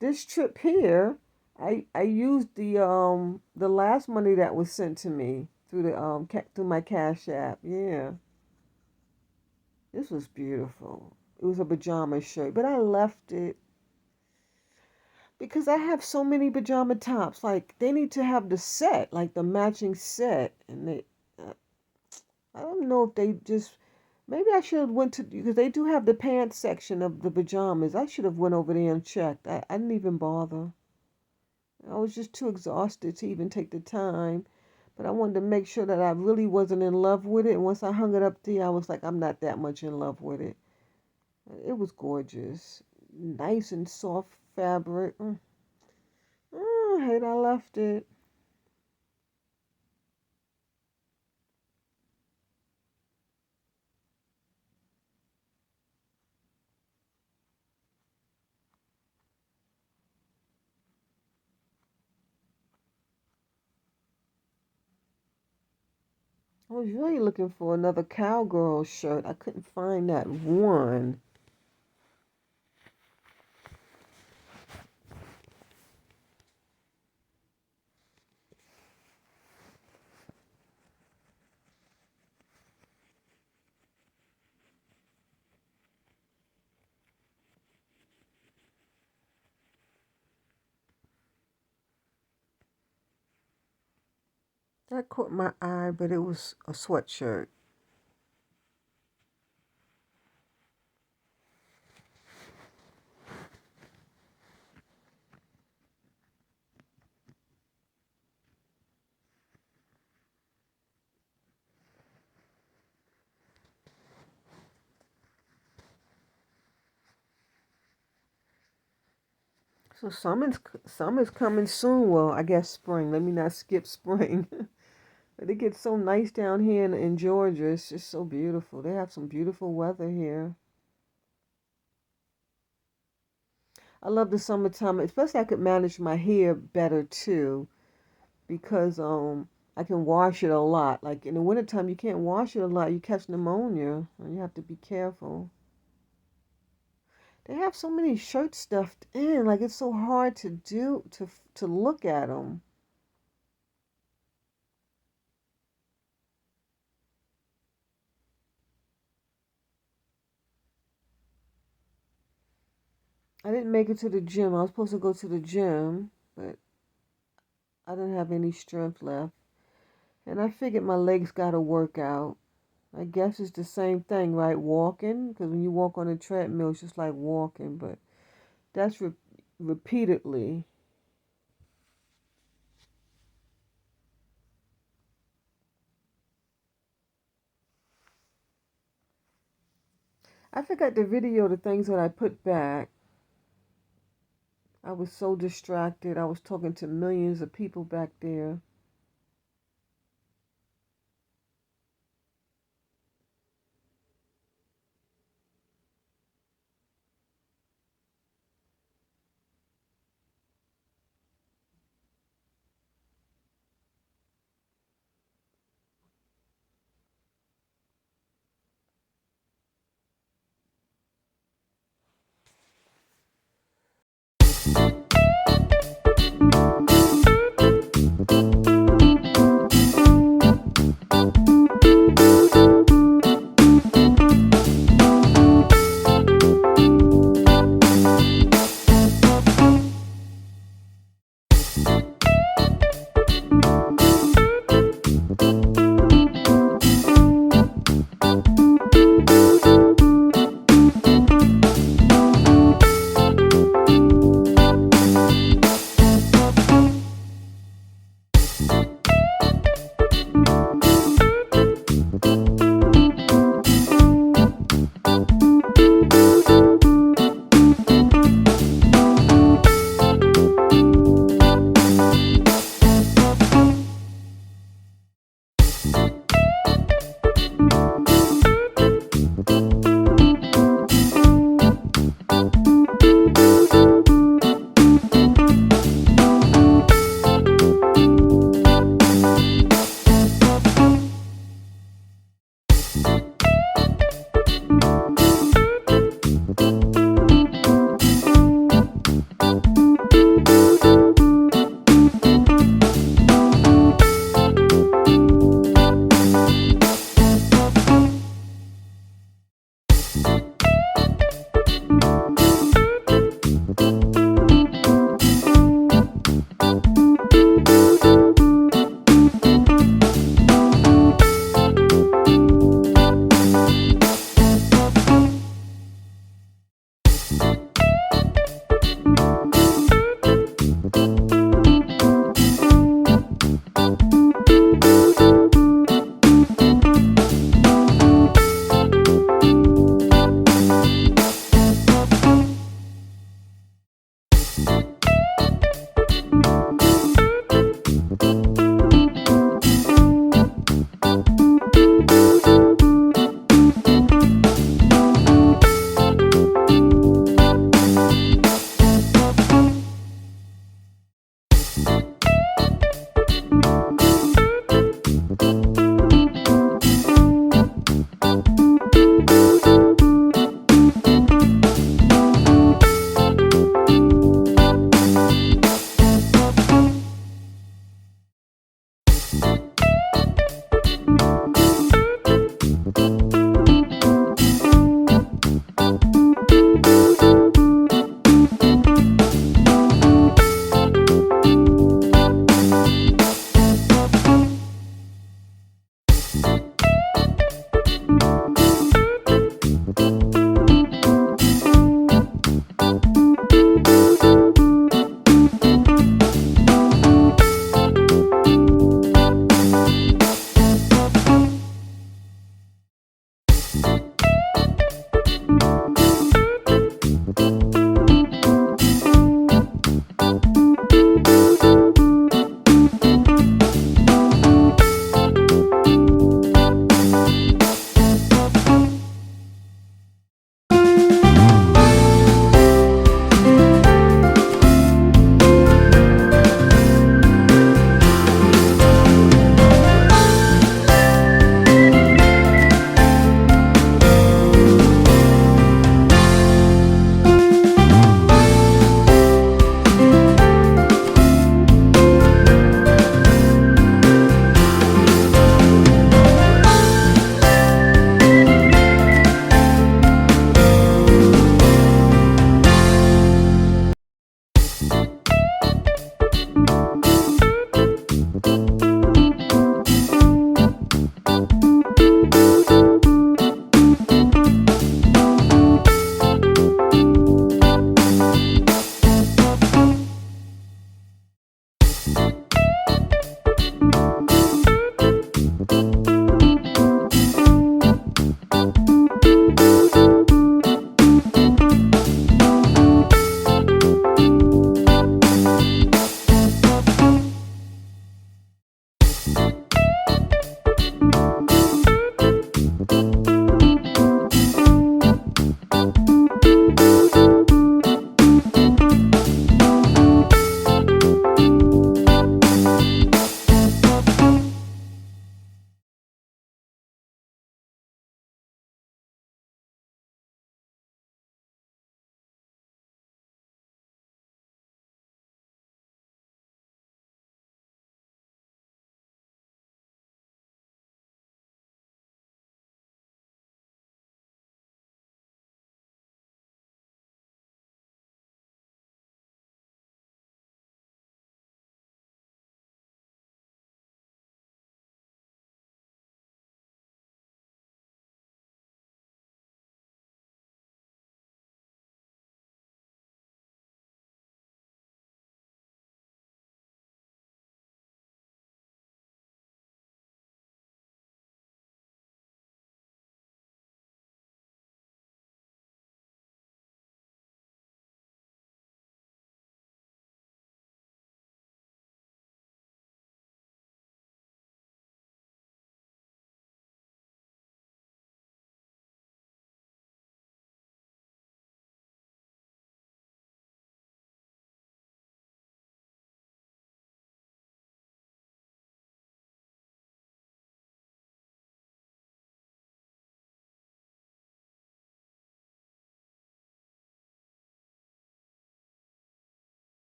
this trip here, I used the last money that was sent to me through the through my Cash App. Yeah. This was beautiful. It was a pajama shirt, but I left it. Because I have so many pajama tops. Like, they need to have the set, like the matching set. And uh, I don't know if they just, maybe I should have went to, because they do have the pants section of the pajamas. I should have went over there and checked. I didn't even bother. I was just too exhausted to even take the time. But I wanted to make sure that I really wasn't in love with it. And once I hung it up there, I was like, I'm not that much in love with it. It was gorgeous. Nice and soft fabric. I hate I left it. I was really looking for another cowgirl shirt. I couldn't find that one. That caught my eye, but it was a sweatshirt. So summer's coming soon. Well, I guess spring. Let me not skip spring. But it gets so nice down here in Georgia. It's just so beautiful. They have some beautiful weather here. I love the summertime, especially I could manage my hair better too because I can wash it a lot. Like in the wintertime you can't wash it a lot. You catch pneumonia and you have to be careful. They have so many shirts stuffed in, like it's so hard to do to look at them. I didn't make it to the gym. I was supposed to go to the gym, but I didn't have any strength left. And I figured my legs got to work out. I guess it's the same thing, right? Walking, because when you walk on a treadmill, it's just like walking, but that's repeatedly. I forgot to video the things that I put back. I was so distracted. I was talking to millions of people back there.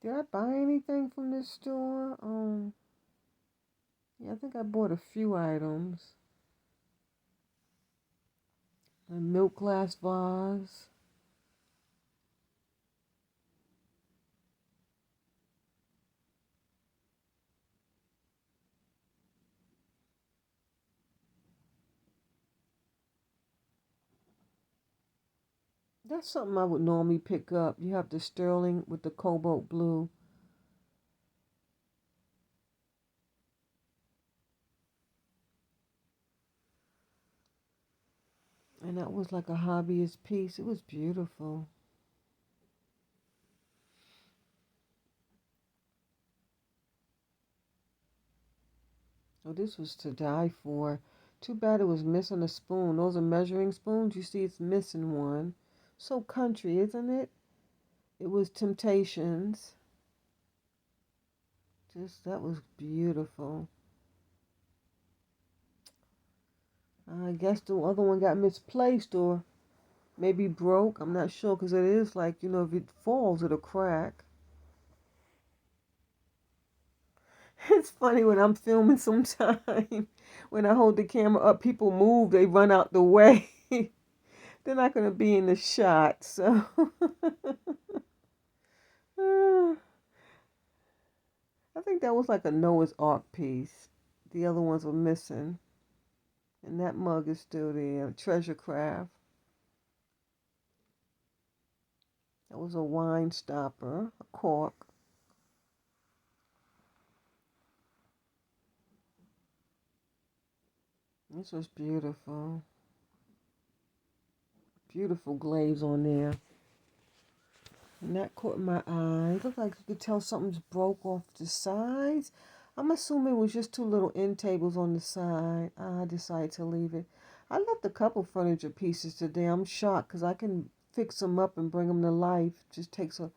Did I buy anything from this store? Yeah, I think I bought a few items. A milk glass vase. That's something I would normally pick up. You have the sterling with the cobalt blue. And that was like a hobbyist piece. It was beautiful. Oh, this was to die for. Too bad it was missing a spoon. Those are measuring spoons. You see it's missing one. So country, isn't it? It was Temptations. Just, that was beautiful. I guess the other one got misplaced or maybe broke. I'm not sure because it is like, if it falls, it'll crack. It's funny when I'm filming sometime. When I hold the camera up, people move, they run out the way. They're not going to be in the shot. So, I think that was like a Noah's Ark piece. The other ones were missing. And that mug is still there. Treasure craft. That was a wine stopper, a cork. This was beautiful. Beautiful glaze on there. And that caught my eye. It looked like you could tell something's broke off the sides. I'm assuming it was just two little end tables on the side. I decided to leave it. I left a couple furniture pieces today. I'm shocked because I can fix them up and bring them to life. Just takes a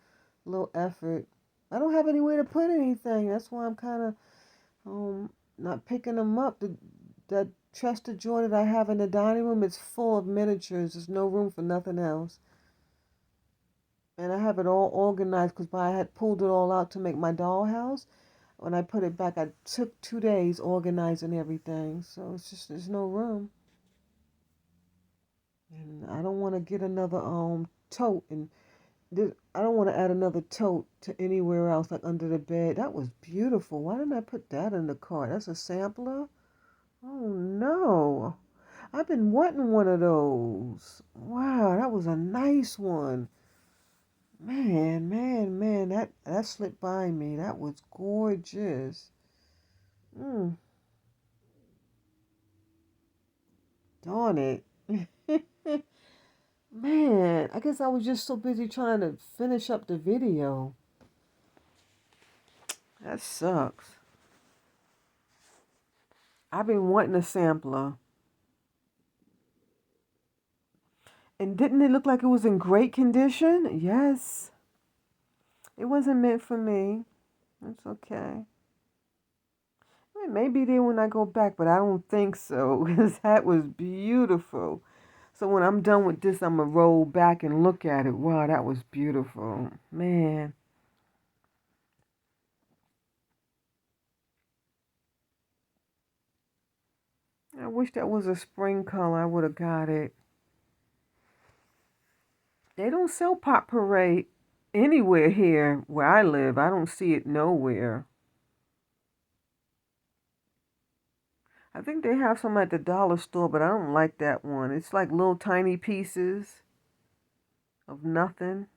little effort. I don't have anywhere to put anything. That's why I'm kind of not picking them up. That chest of drawer that I have in the dining room is full of miniatures. There's no room for nothing else. And I have it all organized because I had pulled it all out to make my dollhouse. When I put it back, I took 2 days organizing everything. So it's just, there's no room. And I don't want to get another tote. And I don't want to add another tote to anywhere else, like under the bed. That was beautiful. Why didn't I put that in the cart? That's a sampler? Oh no. I've been wanting one of those. Wow, that was a nice one. Man, that slipped by me. That was gorgeous. Mm, darn it. Man, I guess I was just so busy trying to finish up the video. That sucks. I've been wanting a sampler. And didn't it look like it was in great condition? Yes. It wasn't meant for me. That's okay. It may be there when I go back, but I don't think so because that was beautiful. So when I'm done with this, I'm going to roll back and look at it. Wow, that was beautiful. Man. I wish that was a spring color. I would have got it. They don't sell Pot Parade anywhere here where I live. I don't see it nowhere. I think they have some at the dollar store, but I don't like that one. It's like little tiny pieces of nothing.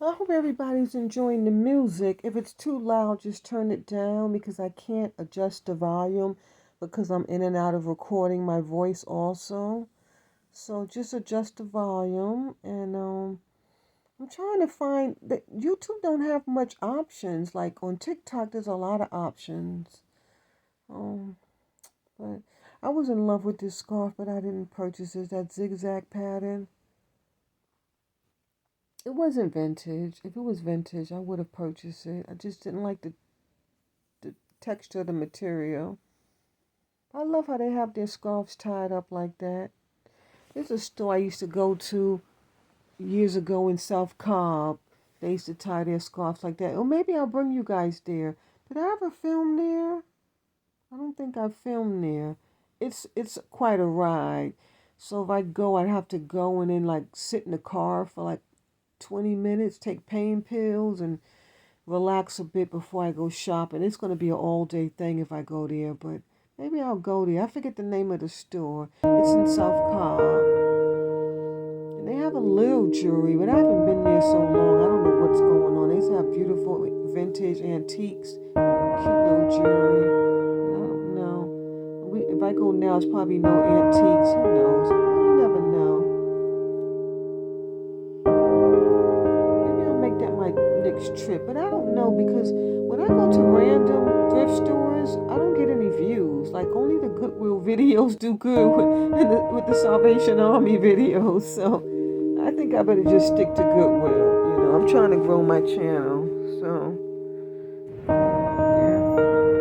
I hope everybody's enjoying the music. If it's too loud, just turn it down because I can't adjust the volume because I'm in and out of recording my voice also. So just adjust the volume and I'm trying to find that YouTube don't have much options. Like on TikTok there's a lot of options. Um but I was in love with this scarf but I didn't purchase it. That zigzag pattern. It wasn't vintage. If it was vintage, I would have purchased it. I just didn't like the texture of the material. I love how they have their scarves tied up like that. There's a store I used to go to years ago in South Cobb. They used to tie their scarves like that. Or maybe I'll bring you guys there. Did I ever film there? I don't think I filmed there. It's quite a ride. So if I go, I'd have to go and then like sit in the car for like 20 minutes, take pain pills and relax a bit before I go shopping. It's going to be an all-day thing if I go there, but maybe I'll go there. I forget the name of the store. It's in South Cobb. And they have a little jewelry, but I haven't been there so long. I don't know what's going on. They just have beautiful vintage antiques, cute little jewelry. I don't know. If I go now, it's probably no antiques. Who knows? You never know. Make that my next trip, but I don't know because when I go to random thrift stores, I don't get any views. Like only the Goodwill videos do good with the Salvation Army videos. So I think I better just stick to Goodwill. You know, I'm trying to grow my channel. So yeah,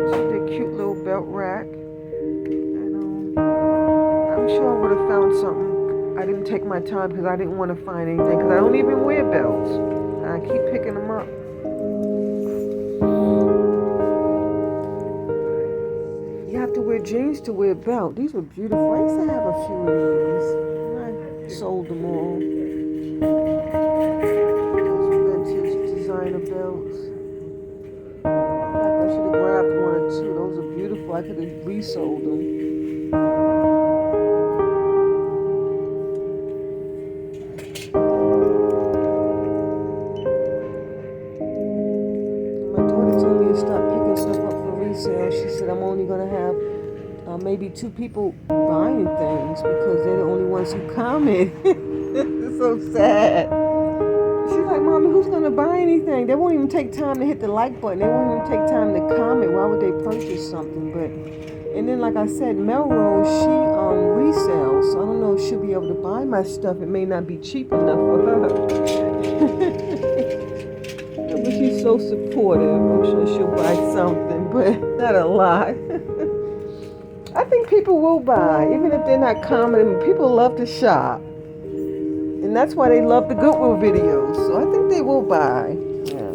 this is a cute little belt rack, and I'm sure I would have found something. I didn't take my time because I didn't want to find anything because I don't even wear belts. I keep picking them up. You have to wear jeans to wear a belt. These were beautiful. I used to have a few of these. And I sold them all. Those vintage designer belts. In fact, I should have grabbed one or two. Those are beautiful. I could have resold them. My daughter told me to stop picking stuff up for resale. She said I'm only going to have maybe 2 people buying things because they're the only ones who comment. It's so sad. She's like, Mommy, who's going to buy anything? They won't even take time to hit the like button. They won't even take time to comment. Why would they purchase something? And then, like I said, Melrose, she resells. So I don't know if she'll be able to buy my stuff. It may not be cheap enough for her. But she's so supportive. I'm sure she'll buy something, but not a lot. I think people will buy, even if they're not commenting. People love to shop. And that's why they love the Goodwill videos. So I think they will buy. Yeah.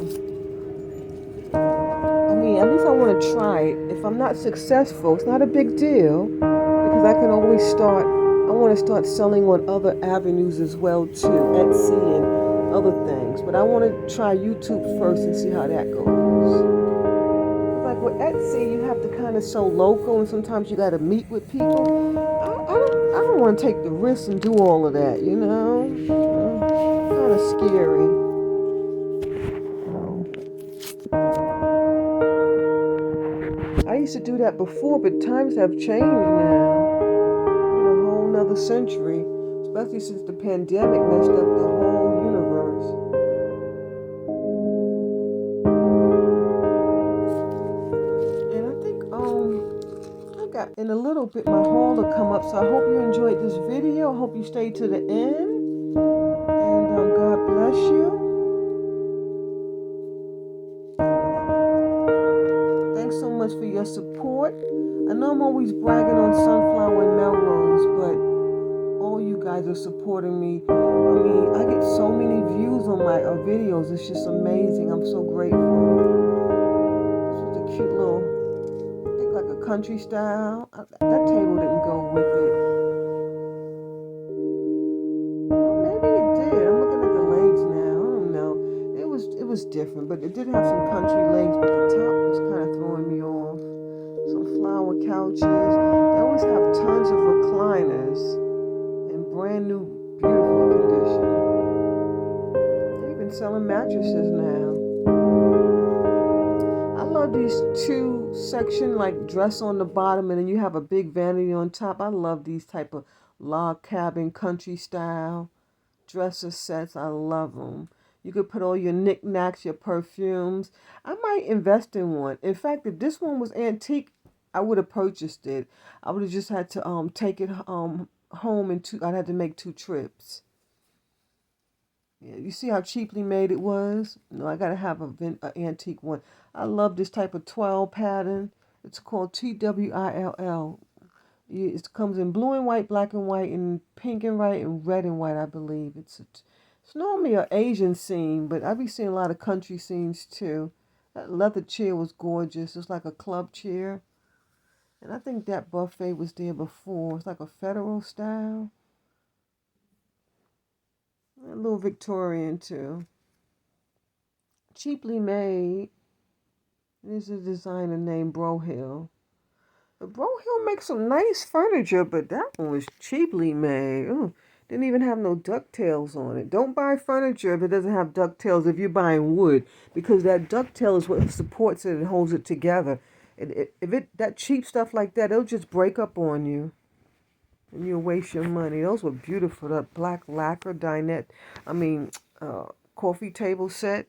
I mean, at least I want to try it. If I'm not successful, it's not a big deal. Because I can always start. I want to start selling on other avenues as well, too. Etsy and other things. But I want to try YouTube first and see how that goes. Like with Etsy, you have to kind of sew local, and sometimes you got to meet with people. I don't want to take the risk and do all of that, you know? Kind of scary. I used to do that before, but times have changed now. In a whole nother century, especially since the pandemic messed up the whole universe. And I think in a little bit my haul will come up, so I hope you enjoyed this video. I hope you stayed to the end, and God bless you. Thanks so much for your support. I know I'm always bragging on Sunflower and Melrose, but all you guys are supporting me. I mean, I get so many views on my videos. It's just amazing. I'm so grateful. This was a cute little, I think like a country style. That table didn't go with it. Well, maybe it did. I'm looking at the legs now. I don't know. It was different, but it did have some country legs, but the top was kind of throwing me off. Some flower couches. They always have tons of recliners in brand new, beautiful condition. They even selling mattresses now. I love these two section like dress on the bottom and then you have a big vanity on top. I love these type of log cabin country style dresser sets. I love them. You could put all your knickknacks, your perfumes. I might invest in one. In fact, if this one was antique, I would have purchased it. I would have just had to take it home in two. I'd have to make 2 trips. Yeah, you see how cheaply made it was? No, I gotta have an antique one. I love this type of 12 pattern. It's called TWILL. It comes in blue and white, black and white, and pink and white, and red and white, I believe. It's normally an Asian scene, but I be seeing a lot of country scenes too. That leather chair was gorgeous. It's like a club chair. And I think that buffet was there before. It's like a federal style. A little Victorian too. Cheaply made. There's a designer named Brohill. But Brohill makes some nice furniture, but that one was cheaply made. Ooh, didn't even have no ducktails on it. Don't buy furniture if it doesn't have ducktails if you're buying wood, because that ducktail is what supports it and holds it together. That cheap stuff like that, it'll just break up on you. And you'll waste your money. Those were beautiful. That black lacquer dinette, coffee table set.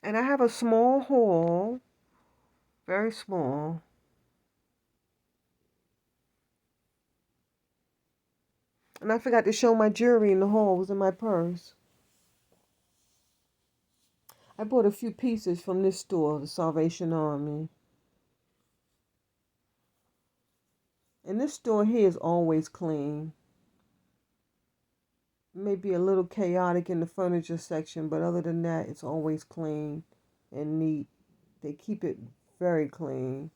And I have a small haul, very small. And I forgot to show my jewelry in the haul. It was in my purse. I bought a few pieces from this store, the Salvation Army. And this store here is always clean. It may be a little chaotic in the furniture section, but other than that, it's always clean and neat. They keep it very clean.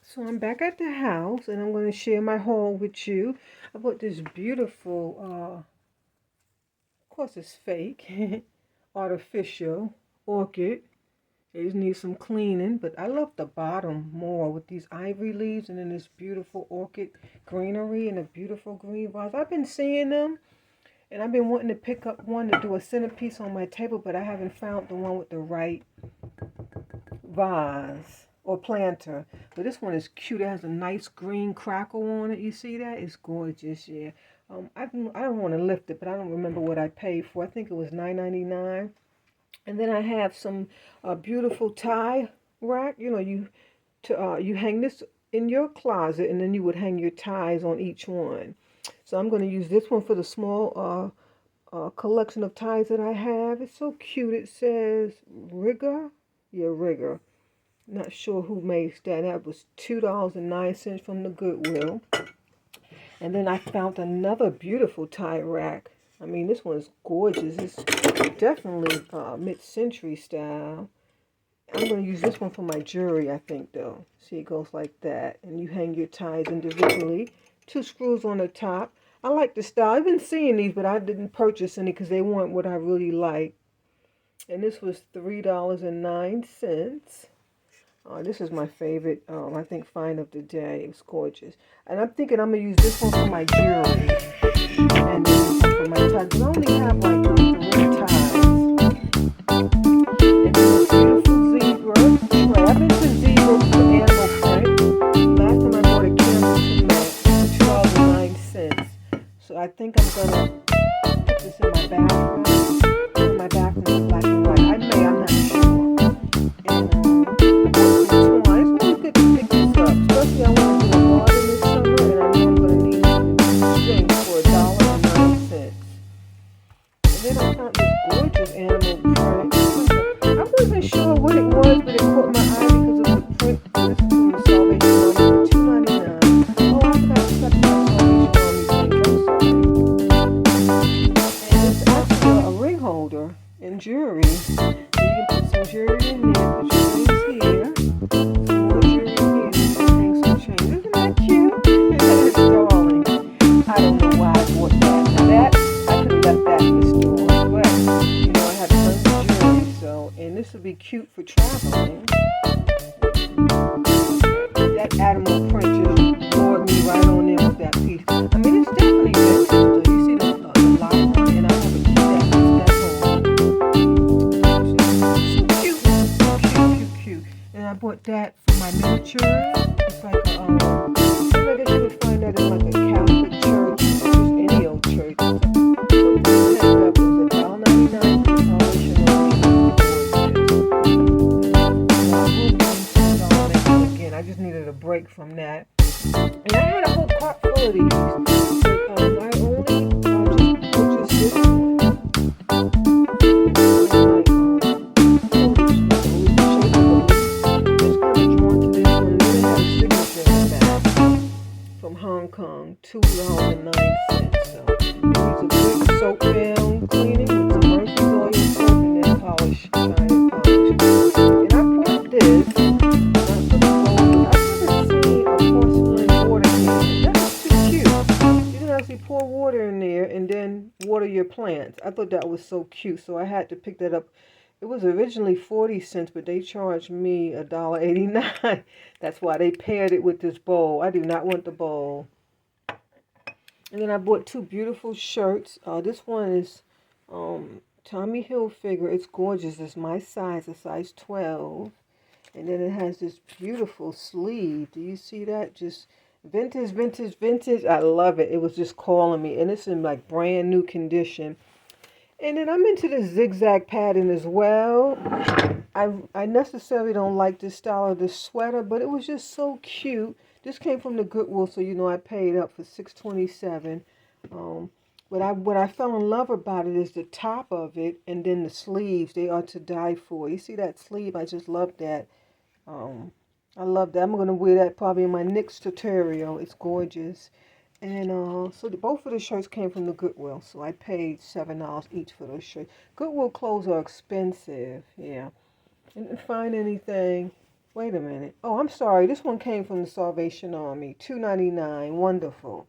So I'm back at the house and I'm going to share my haul with you. I bought this beautiful, of course it's fake, artificial orchid. It just needs some cleaning, but I love the bottom more with these ivory leaves and then this beautiful orchid greenery and a beautiful green vase. I've been seeing them and I've been wanting to pick up one to do a centerpiece on my table, but I haven't found the one with the right vase or planter. But this one is cute. It has a nice green crackle on it. You see that? It's gorgeous. Yeah. I don't want to lift it, but I don't remember what I paid for. I think it was $9.99. And then I have some beautiful tie rack. You know, you hang this in your closet, and then you would hang your ties on each one. So I'm going to use this one for the small collection of ties that I have. It's so cute. It says Rigger. Yeah, Rigger. Not sure who makes that. That was $2.09 from the Goodwill. And then I found another beautiful tie rack. I mean, this one is gorgeous. It's definitely mid-century style. I'm going to use this one for my jewelry, I think, though. See, it goes like that. And you hang your ties individually. 2 screws on the top. I like the style. I've been seeing these, but I didn't purchase any because they weren't what I really like. And this was $3.09. This is my favorite, I think, find of the day. It's gorgeous. And I'm thinking I'm going to use this one for my jewelry. And this one for my ties. Because I only have like 3 ties. And then this beautiful zebra. Right, I've been to zebra for animal print. Last time I bought a camel for $2.09. So I think I'm going to put this in my bathroom. In my bathroom is black and white. I'm not sure. And especially I want to do a garden this summer, and I know I'm going to need things for $1.09. And then I found this gorgeous animal print. that animal print just lured me right on in with that piece. I mean, it's definitely vintage though. You see the lock on it, and I have a key that so cute, so cute. And I bought that for my miniature. It's like a, I guess you would find that in like a Catholic church or just any old church. It was $1.99 for installation. I just needed a break from that. And I had a whole cart full of these. But I only just purchased this one. From Hong Kong, $2.09. So it's a good soap down cleaning with some Murphy's oil soap and then polish, shiny polish. And I bought this. Pour water in there and then water your plants. I thought that was so cute, so I had to pick that up. It was originally 40 cents, but they charged me $1.89. That's why they paired it with this bowl. I do not want the bowl. And then I bought two beautiful shirts. This one is Tommy Hilfiger. It's gorgeous. It's my size, a size 12. And then it has this beautiful sleeve. Do you see that? Just vintage. I love it. It was just calling me. And it's in like brand new condition. And then I'm into the zigzag pattern as well. I necessarily don't like this style of this sweater, but it was just so cute. This came from the Goodwill, so you know I paid up for $6.27. But what I fell in love about it is the top of it and then the sleeves. They are to die for. You see that sleeve? I just love that. I love that. I'm going to wear that probably in my next tutorial. It's gorgeous. And so both of the shirts came from the Goodwill. So I paid $7 each for those shirts. Goodwill clothes are expensive. Yeah. I didn't find anything. Wait a minute. Oh, I'm sorry. This one came from the Salvation Army. $2.99. Wonderful.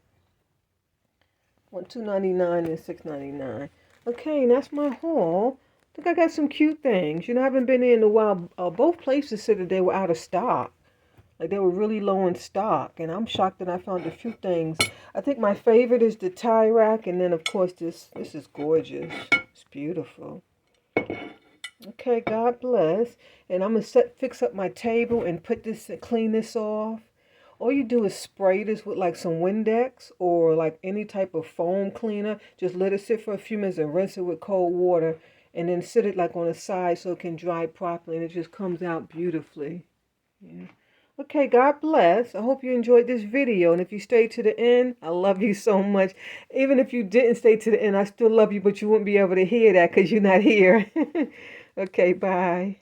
$2.99 and $6.99. Okay, and that's my haul. I think I got some cute things. You know, I haven't been in a while. Both places said that they were out of stock. Like they were really low in stock. And I'm shocked that I found a few things. I think my favorite is the tie rack. And then, of course, this is gorgeous. It's beautiful. Okay, God bless. And I'm going to fix up my table and clean this off. All you do is spray this with like some Windex or like any type of foam cleaner. Just let it sit for a few minutes and rinse it with cold water. And then sit it like on the side so it can dry properly. And it just comes out beautifully. Yeah. Okay, God bless. I hope you enjoyed this video. And if you stayed to the end, I love you so much. Even if you didn't stay to the end, I still love you. But you wouldn't be able to hear that because you're not here. Okay, bye.